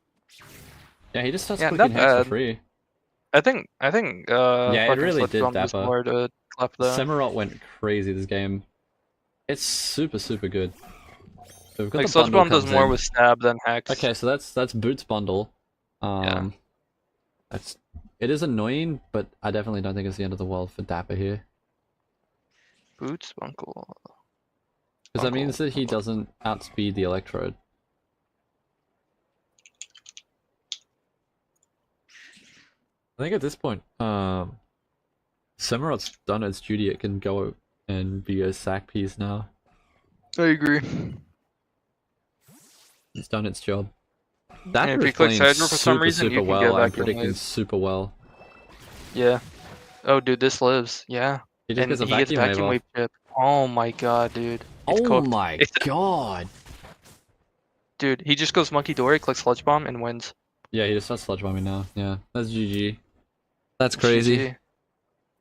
he just starts Yeah, clicking not Hex for bad. free. I think Yeah, it fucking really Sludge did Bomb does Dapper. more to Clef though. Samurott went crazy this game. It's super, super good. So we've got Like, the Sludge bundle Bomb does comes more in. with Stab than Hex. Okay, so that's Boots bundle. Yeah. It is annoying, but I definitely don't think it's the end of the world for Dapper here. Boots, Bunkle. Because that means that he doesn't outspeed the Electrode. I think at this point, Samurott's done its duty. It can go and be a sack piece now. I agree. It's done its job. And Dapper if is he clicks playing Hydro for some super, reason, super you can well. get I'm back in predicting lane. super well. Yeah. Oh, dude, this lives. Yeah. He just And gets a he gets vacuum vacuum wave wave chip. Oh my god, dude. It's Oh cooked. my god! Dude, he just goes Monkey Dory, clicks Sludge Bomb, and wins. Yeah, he just starts sludge bombing now. Yeah, that's GG. That's crazy. GG.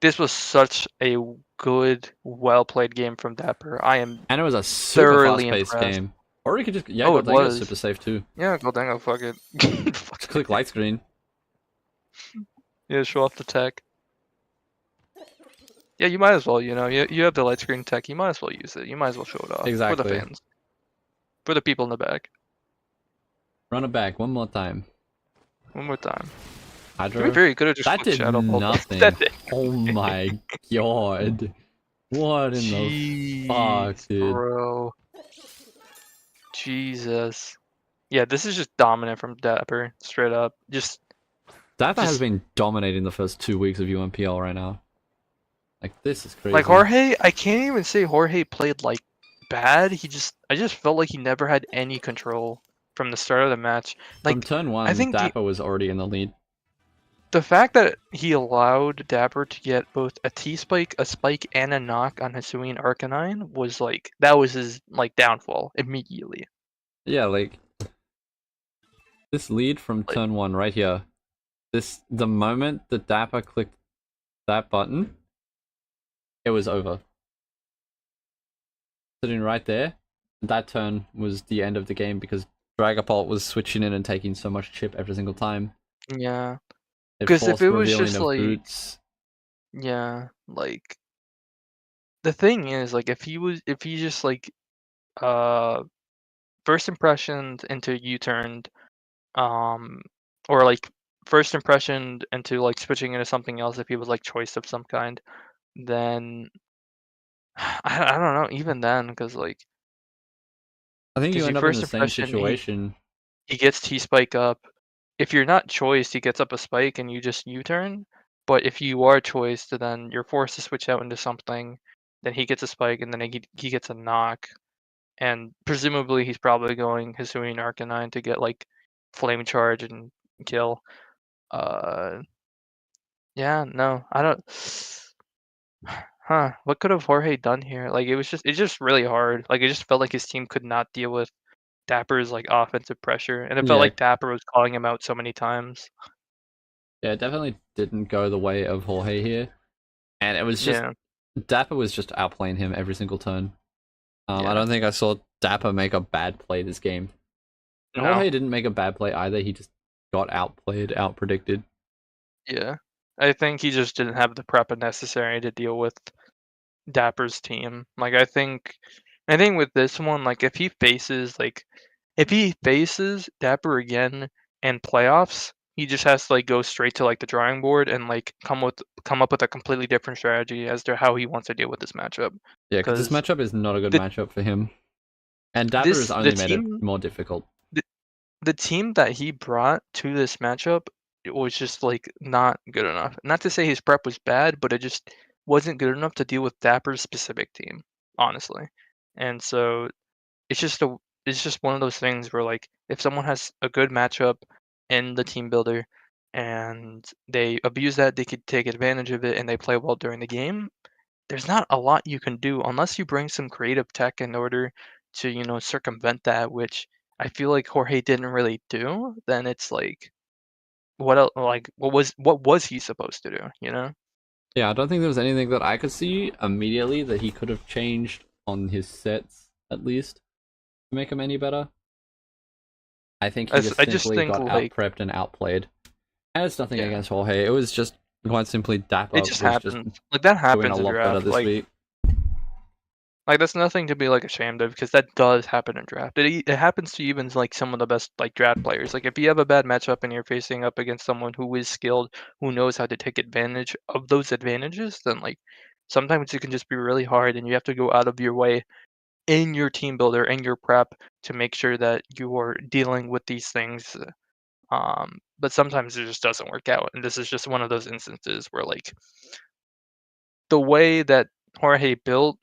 This was such a good, well-played game from Dapper. And it was a super thoroughly fast-paced impressed. game. Or you could just Oh, it was. super safe too. Yeah, go Dango, fuck it. Just click light screen. Yeah, show off the tech. Yeah, you might as well, you know, you have the light screen tech, you might as well use it. You might as well show it off. For Exactly. the fans. For the people in the back. Run it back one more time. One more time. Hydro. To be very good at just That did Shadow Ball. nothing. That did. Oh my god. What in the fuck, dude? Bro. Jesus. Yeah, this is just dominant from Dapper, straight up. Dapper has been dominating the first 2 weeks of UNPL right now. Like, this is crazy. Like Jorge, I can't even say Jorge played like bad. I just felt like he never had any control from the start of the match. Like, from turn 1, I think Dapper was already in the lead. the fact that he allowed Dapper to get both a T-Spike, a Spike, and a knock on Hisui and Arcanine was like, that was his like downfall immediately. Yeah, like, this lead from turn 1 right here. The moment that Dapper clicked that button, it was over. Sitting right there, that turn was the end of the game because Dragapult was switching in and taking so much chip every single time. Yeah. It 'Cause if forced it was revealing just, of like- boots. Yeah, like the thing is, like, if he just like first impressions into U-turned or like first impression into like switching into something else if he was like choice of some kind, then I don't know. Even then, because like I think you because you end up in first the same impression situation. he gets T spike up. If you're not choiced, he gets up a spike and you just U-turn. But if you are choiced, then you're forced to switch out into something. Then he gets a spike and then he gets a knock. And presumably he's probably going Hisuian Arcanine to get like flame charge and kill. Yeah, no, I don't. Huh? What could have Jorge done here? Like it's just really hard. Like it just felt like his team could not deal with Dapper's like offensive pressure, and it felt Yeah, like Dapper was calling him out so many times. yeah, it definitely didn't go the way of Jorge here, and it was just Yeah, Dapper was just outplaying him every single turn. I yeah, don't think I saw Dapper make a bad play this game. And no, Jorge didn't make a bad play either. He just got outplayed, outpredicted. yeah. I think he just didn't have the prep necessary to deal with Dapper's team. Like I think with this one, like if he faces Dapper again in playoffs, he just has to like go straight to like the drawing board and like come up with a completely different strategy as to how he wants to deal with this matchup. Yeah, because this Because matchup is not a good the matchup for him. And Dapper has this the only made it team more difficult. the, the team that he brought to this matchup, it was just like not good enough. Not to say his prep was bad, but it just wasn't good enough to deal with Dapper's specific team, honestly. And so it's just one of those things where like if someone has a good matchup in the team builder and they abuse that, they could take advantage of it and they play well during the game. There's not a lot you can do unless you bring some creative tech in order to, circumvent that, which I feel like Jorge didn't really do. Then it's like what else, like what was he supposed to do, you know? Yeah, I don't think there was anything that I could see immediately that he could have changed on his sets, at least, to make him any better. I think he just I just simply think got out like prepped and outplayed. And it's nothing yeah, against Jorge. It was just quite simply it Dapper just was just happens. Like that doing a happens in lot better draft. this week. Like that's nothing to be like ashamed of because that does happen in draft. It happens to even like some of the best like draft players. Like if you have a bad matchup and you're facing up against someone who is skilled, who knows how to take advantage of those advantages, then like sometimes it can just be really hard and you have to go out of your way in your team builder and your prep to make sure that you are dealing with these things. But sometimes it just doesn't work out, and this is just one of those instances where like the way that Jorge built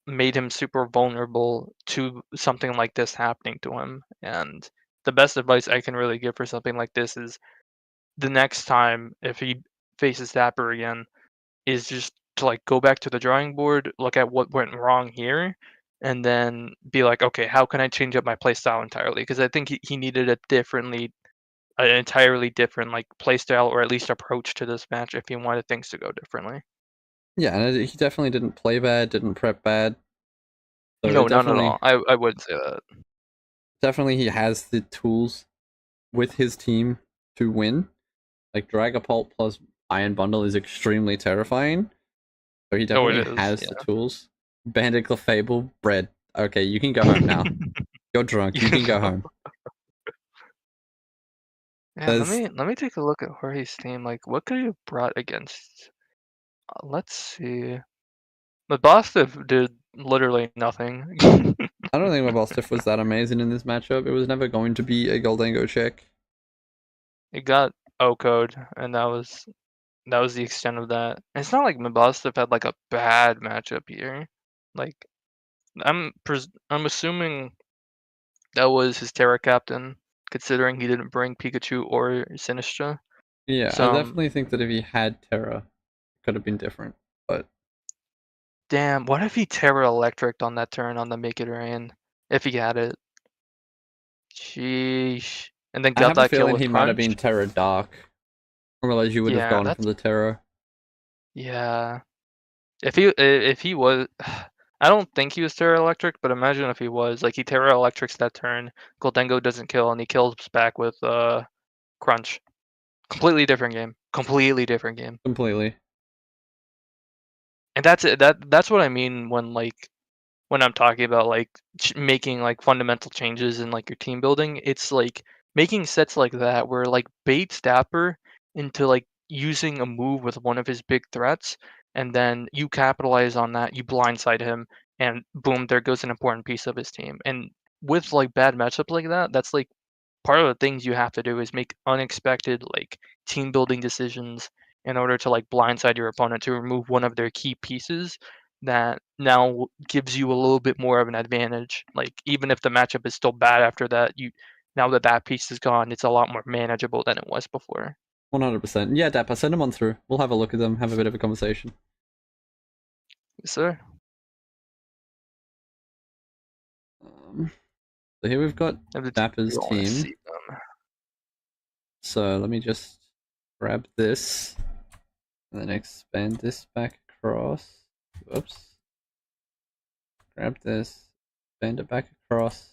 made him super vulnerable to something like this happening to him. And the best advice I can really give for something like this is the next time if he faces Dapper again is just to like go back to the drawing board, look at what went wrong here, and then be like, okay, how can I change up my playstyle entirely? Because I think he needed an entirely different like playstyle or at least approach to this match if he wanted things to go differently. Yeah, and he definitely didn't play bad, didn't prep bad. So No, none at all. I wouldn't say that. definitely he has the tools with his team to win. Like Dragapult plus Iron Bundle is extremely terrifying. So he Oh, it definitely is. has the tools. Bandit Clefable, bread. Okay, you can go home now. You're drunk. You can go home. Yeah, There's, let me take a look at Jorge's team. Like, what could he have brought against? Let's see. But Boston did literally nothing. I don't think my Mastiff was that amazing in this matchup. It was never going to be a Goldango check. It got O-code, and that was the extent of that. It's not like Mabostov had like a bad matchup here. Like I'm assuming that was his Terra captain, considering he didn't bring Pikachu or Sinistra. Yeah, I So definitely think that if he had Terra, it could have been different. But damn, what if he Terra Electric on that turn on the Make It Rain? If he had it. Sheesh. And then I got have a that kill feeling with he might have Crunch? been Terra Dark. Otherwise, you would have Yeah, gone from the Terra. yeah. If he was I don't think he was Terra Electric, but imagine if he was. Like he Terra Electrics that turn, Goldengo doesn't kill, and he kills back with Crunch. Completely different game. Completely different game. Completely. And that's it. That's what I mean when I'm talking about like making like fundamental changes in like your team building. It's like making sets like that where like baits Dapper into like using a move with one of his big threats, and then you capitalize on that, you blindside him, and boom, there goes an important piece of his team. And with like bad matchups like that, that's like part of the things you have to do is make unexpected like team building decisions in order to like blindside your opponent to remove one of their key pieces that now gives you a little bit more of an advantage. Like even if the matchup is still bad after that, you now that that piece is gone, it's a lot more manageable than it was before. 100%. Yeah, Dapper, send them on through. We'll have a look at them, have a bit of a conversation. Yes, sir. So here we've got Dapper's You wanna team. see them. So let me just grab this and then expand this back across. Whoops. Grab this, expand it back across.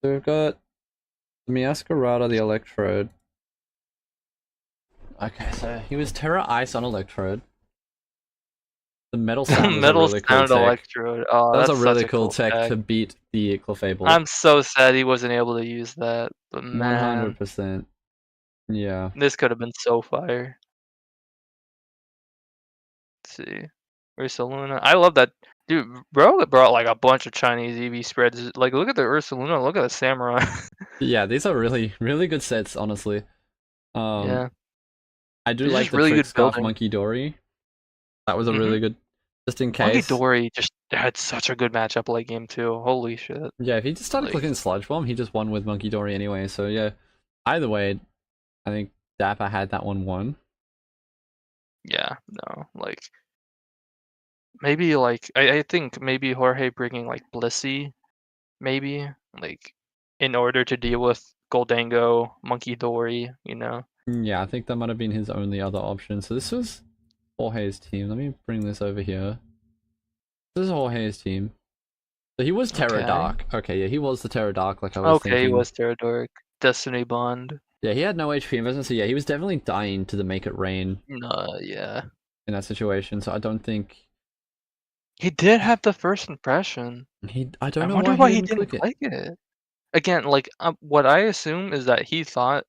So we've got the Miascarada, the Electrode. Okay, so he was Terra Ice on Electrode. The Metal Sound was Metal a really cool Sound tech. Electrode. Oh, That was that's a really such cool tech to beat the Clefable. I'm so sad he wasn't able to use that, but man, 100%. Yeah. this could have been so fire. Let's see. Ursaluna. I love that. Dude, bro brought like a bunch of Chinese EV spreads. Like, look at the Ursaluna, look at the Samurai. Yeah, these are really, really good sets, honestly. Yeah. I do It's like just the really Trick good Scarf building. Monkey Dory. That was a really good, just in Monkey case. Dory just had such a good matchup late game too. Holy shit. Yeah, if he just started Like- clicking Sludge Bomb, he just won with Monkey Dory anyway. So yeah, either way, I think Dapper had that one won. Yeah, no, like maybe like I think maybe Jorge bringing like Blissey, maybe like in order to deal with Goldango, Monkey Dory, you know. Yeah, I think that might have been his only other option. So this was Jorge's team. Let me bring this over here. This is Jorge's team. So he was Terra Okay. Dark. Okay, yeah, he was the Terra Dark, like I was Okay, thinking. he was Terradoric. Destiny Bond. Yeah, he had no HP investment, so yeah, he was definitely dying to the Make It Rain Yeah. in that situation. So I don't think He did have the first impression. I don't know wonder why why he didn't click like it. Again, like what I assume is that he thought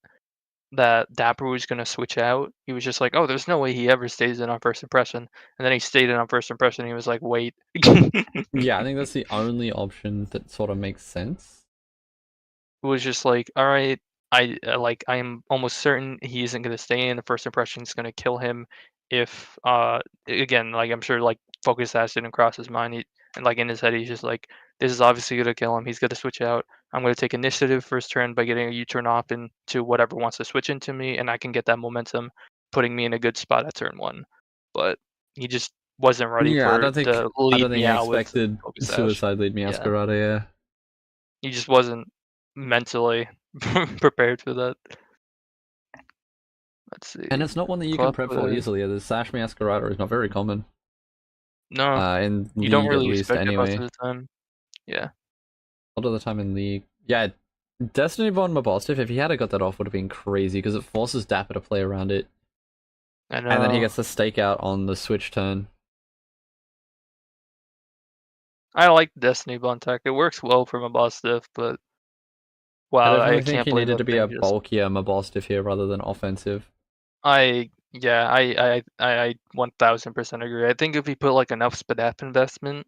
that Dapper was gonna switch out. He was just like, "Oh, there's no way he ever stays in on first impression," and then he stayed in on first impression. He was like, "Wait." Yeah, I think that's the only option that sort of makes sense. It was just like, "All right, I I'm almost certain he isn't gonna stay in. The first impression is gonna kill him." If again, like I'm sure, like Focus Ass didn't cross his mind. And like in his head, he's just like, "This is obviously gonna kill him. He's gonna switch out. I'm gonna take initiative first turn by getting a U-turn off into whatever wants to switch into me, and I can get that momentum, putting me in a good spot at turn 1." But he just wasn't ready Yeah, for I don't think to lead me he out with expected Focus Ash. Suicide Lead Miascarada, yeah. He just wasn't mentally prepared for that. Let's see. And it's not one that you can prep for easily. The Sash Miascarada is not very common. No, in you don't League really at least expect it most anyway. of the time. Yeah. A lot of the time in League. Yeah, Destiny Bond Mabostiff, if he had got that off, would have been crazy because it forces Dapper to play around it. I know. And then he gets the stakeout on the switch turn. I like Destiny Bond tech. It works well for Mabostiff, but wow, I I definitely think can't he believe needed that to be thing a just... bulkier Mabostiff here rather than offensive. I 1000% agree. I think if he put like enough SPDF investment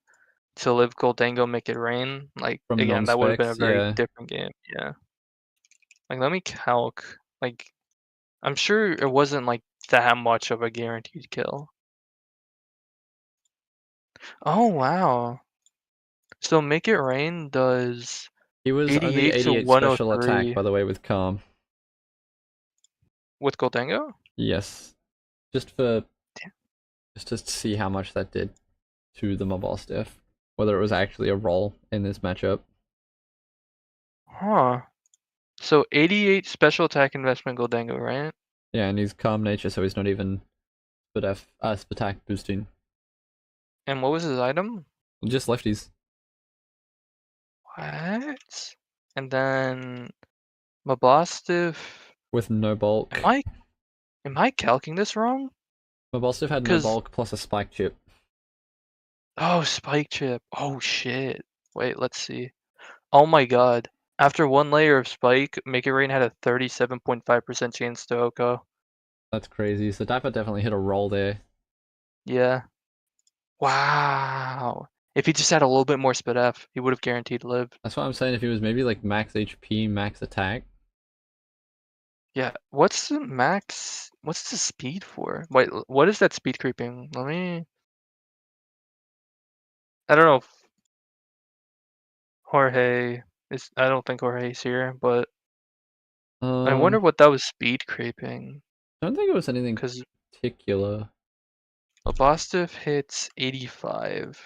to live Goldango, make it rain, like From again, that would have been a non-specs, very yeah. different game. Yeah. Like let me calc. Like I'm sure it wasn't like that much of a guaranteed kill. Oh wow. So Make It Rain does He was only 88 to 88 special 103 attack, by the way, with Calm. with Goldango? Yes. Just to see how much that did to the Mabostiff. Whether it was actually a roll in this matchup. Huh. So 88 special attack investment Goldango, right? Yeah, and he's Calm Nature, so he's not even attack boosting. And what was his item? Just lefties. What? And then Mabostiff With no bulk. Am I calcing this wrong? Mabostiff had no bulk plus a spike chip. Oh, spike chip. Oh shit. Wait, let's see. Oh my god. After one layer of spike, Make It Rain had a 37.5% chance to OHKO. That's crazy. So Dapper definitely hit a roll there. Yeah. Wow. If he just had a little bit more speed F, he would have guaranteed live. That's what I'm saying. If he was maybe like max HP, max attack. Yeah. What's the max? What's the speed for? Wait, what is that speed creeping? Let me. I don't know if Jorge is. I don't think Jorge's here, but I wonder what that was speed creeping. I don't think it was anything Because particular. Labostif hits 85.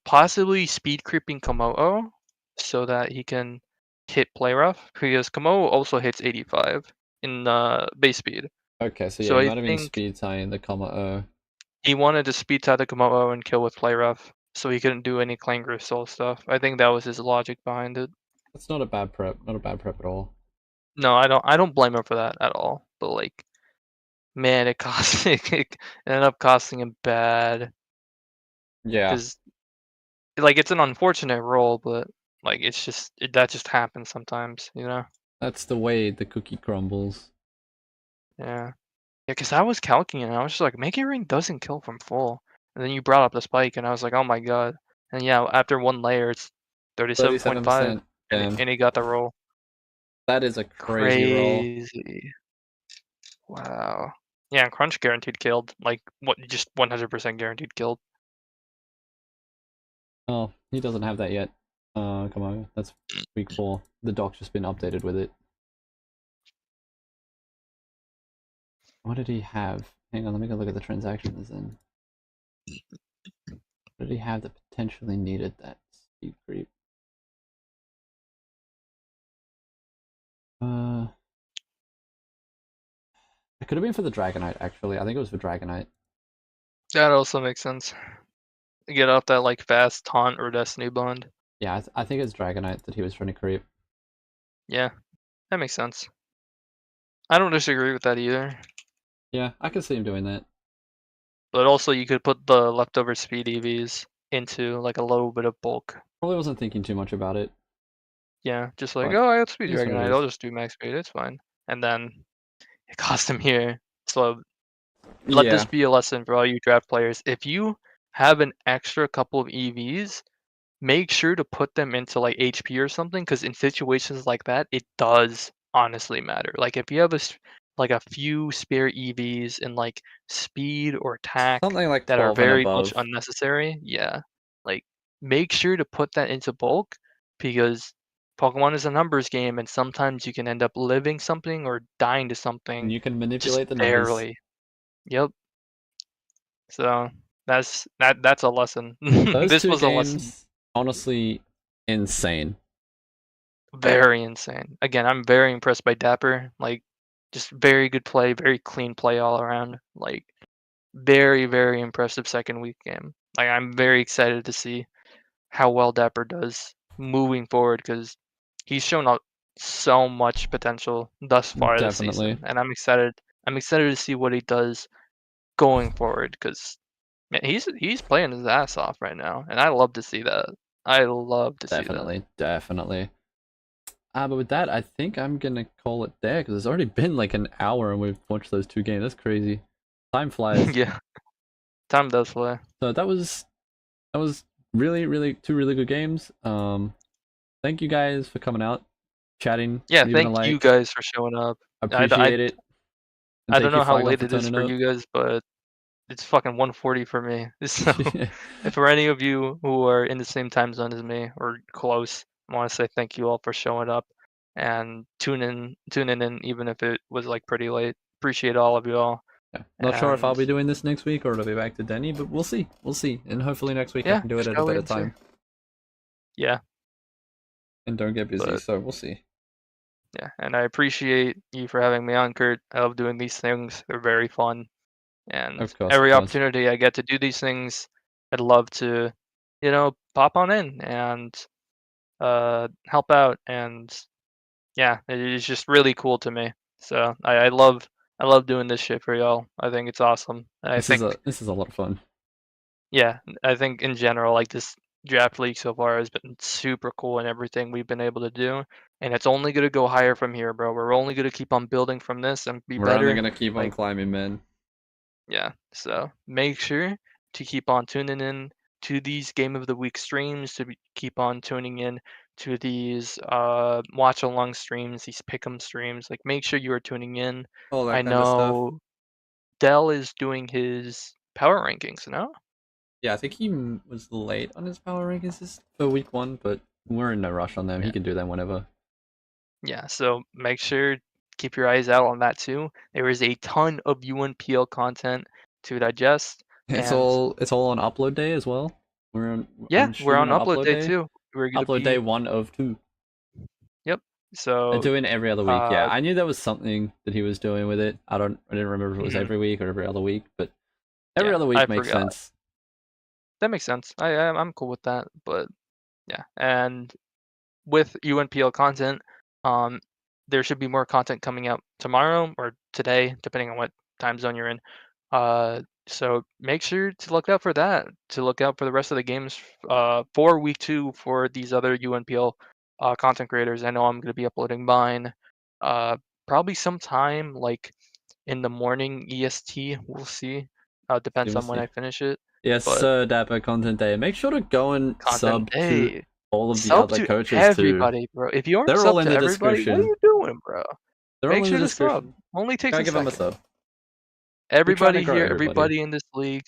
Possibly speed creeping Komodo so that he can hit play rough because Komodo also hits 85 in base speed. Okay, so yeah, So he I might have been think speed tying the Komodo. he wanted to speed tie the Komodo and kill with play rough, so he couldn't do any Clangor Soul stuff. I think that was his logic behind it. That's not a bad prep. Not a bad prep at all. No, I don't blame him for that at all. But like, man, it cost it ended up costing him bad Yeah, because like it's an unfortunate roll, but like it's just that just happens sometimes, you know? that's the way the cookie crumbles. Yeah. Yeah, because I was calculating and I was just like, Make It Rain doesn't kill from full. And then you brought up the spike and I was like, oh my god. And yeah, after one layer it's 37.5 37%. Damn. and he got the roll. That is a crazy roll. Crazy. Wow. Yeah, Crunch guaranteed killed. Like what just 100% guaranteed killed. Oh, he doesn't have that yet. Come on. That's week 4. The doc's just been updated with it. What did he have? Hang on, let me go look at the transactions then. What did he have that potentially needed that speed creep? It could have been for the Dragonite, actually. I think it was for Dragonite. That also makes sense. Get off that like fast taunt or destiny bond. Yeah, I think it's Dragonite that he was trying to creep. Yeah, that makes sense. I don't disagree with that either. Yeah, I can see him doing that. But also you could put the leftover speed EVs into like a little bit of bulk. Probably wasn't thinking too much about it. Yeah, just like, But oh, I got speed it is what it Dragonite, is. I'll just do max speed, it's fine. And then it cost him here. So let this Yeah, be a lesson for all you draft players. If you have an extra couple of EVs, make sure to put them into like HP or something, because in situations like that, it does honestly matter. Like if you have like a few spare EVs in like speed or attack something like that are 12 and very much above. unnecessary, yeah, like make sure to put that into bulk because Pokemon is a numbers game, and sometimes you can end up living something or dying to something And you can just manipulate the numbers. barely. Yep. So that's a lesson. Those This two was a lesson. games, honestly, insane. Very insane. Again, I'm very impressed by Dapper. Like, just very good play, very clean play all around. Like, very, very impressive second week game. Like, I'm very excited to see how well Dapper does moving forward because he's shown up so much potential thus far this Definitely. season, and I'm excited. I'm excited to see what he does going forward because man, he's playing his ass off right now, and I love to see that. I love to see that. Definitely. But with that, I think I'm gonna call it there because it's already been like an hour and we've watched those two games. That's crazy. Time flies. Yeah, time does fly. So that was really two really good games. Thank you guys for coming out, chatting, Yeah, leaving a thank you like. guys for showing up. Appreciate it. And I don't thank you, know how Flygon, late for it is turning for up. you guys, but it's fucking 1:40 for me. So, if for any of you who are in the same time zone as me or close, I want to say thank you all for showing up and tuning in, even if it was like pretty late. Appreciate all of you all. Yeah. Not sure if I'll And be doing this next week or it'll be back to Denny, but we'll see. We'll see. And hopefully next week I yeah, can do it at a shall we better and see. time Yeah, and don't get busy. but So we'll see. yeah, and I appreciate you for having me on, Kurt. I love doing these things. They're very fun. And Of course. every opportunity I get to do these things, I'd love to, pop on in and help out. And yeah, it is just really cool to me. So I love doing this shit for y'all. I think it's awesome. And I think This is a lot of fun. yeah, I think in general, like this draft league so far has been super cool and everything we've been able to do, and it's only gonna go higher from here, bro. We're only gonna keep on building from this and be We're only better. gonna keep on Like, climbing, man. yeah, so make sure to keep on tuning in to these Game of the Week streams, keep on tuning in to these watch along streams, these pick'em streams. Like, make sure you are tuning in. All that I kind of stuff. know Dell is doing his power rankings, no? Yeah, I think he was late on his power rankings for week 1, but we're in no rush on them. Yeah. He can do them whenever. Yeah, so make sure keep your eyes out on that too. There is a ton of UNPL content to digest. It's And all on upload day as well. yeah, we're streaming on on upload day too. We're gonna Upload be day 1 of 2. Yep. They're So doing every other week. Yeah, I knew there was something that he was doing with it. I didn't remember if it was Mhm. every week or every other week, but every Yeah, other I week makes forgot. sense. That makes sense. I'm cool with that. But yeah, and with UNPL content, um, there should be more content coming out tomorrow or today, depending on what time zone you're in. So make sure to look out for that. To look out for the rest of the games for week 2 for these other UNPL content creators. I know I'm going to be uploading mine probably sometime like in the morning EST. We'll see. Depends on when I finish it. Yes, But sir, Dapper Content Day. Make sure to go and content sub to day. all of the Sub other to coaches too. everybody, bro. If you aren't They're all sub in to the everybody, what are description. you doing, bro? They're Make all in sure the to sub. description. Only takes Gotta a give them a second. sub. Everybody grow here, everybody. in this league,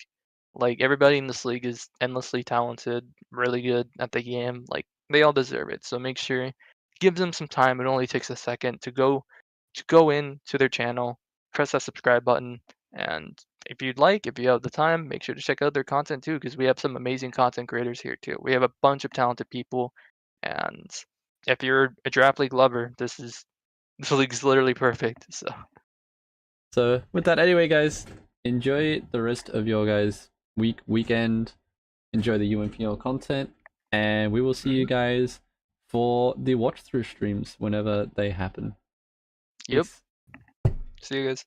like everybody in this league is endlessly talented, really good at the game. Like they all deserve it. So make sure give them some time. It only takes a second to go in to their channel, press that subscribe button, and if if you have the time, make sure to check out their content too, because we have some amazing content creators here too. We have a bunch of talented people, and if you're a draft league lover, this league's literally perfect. So with that, anyway, guys, enjoy the rest of your guys' weekend. Enjoy the UNPL content, and we will see you guys for the watch through streams whenever they happen. Yep. Peace. See you guys.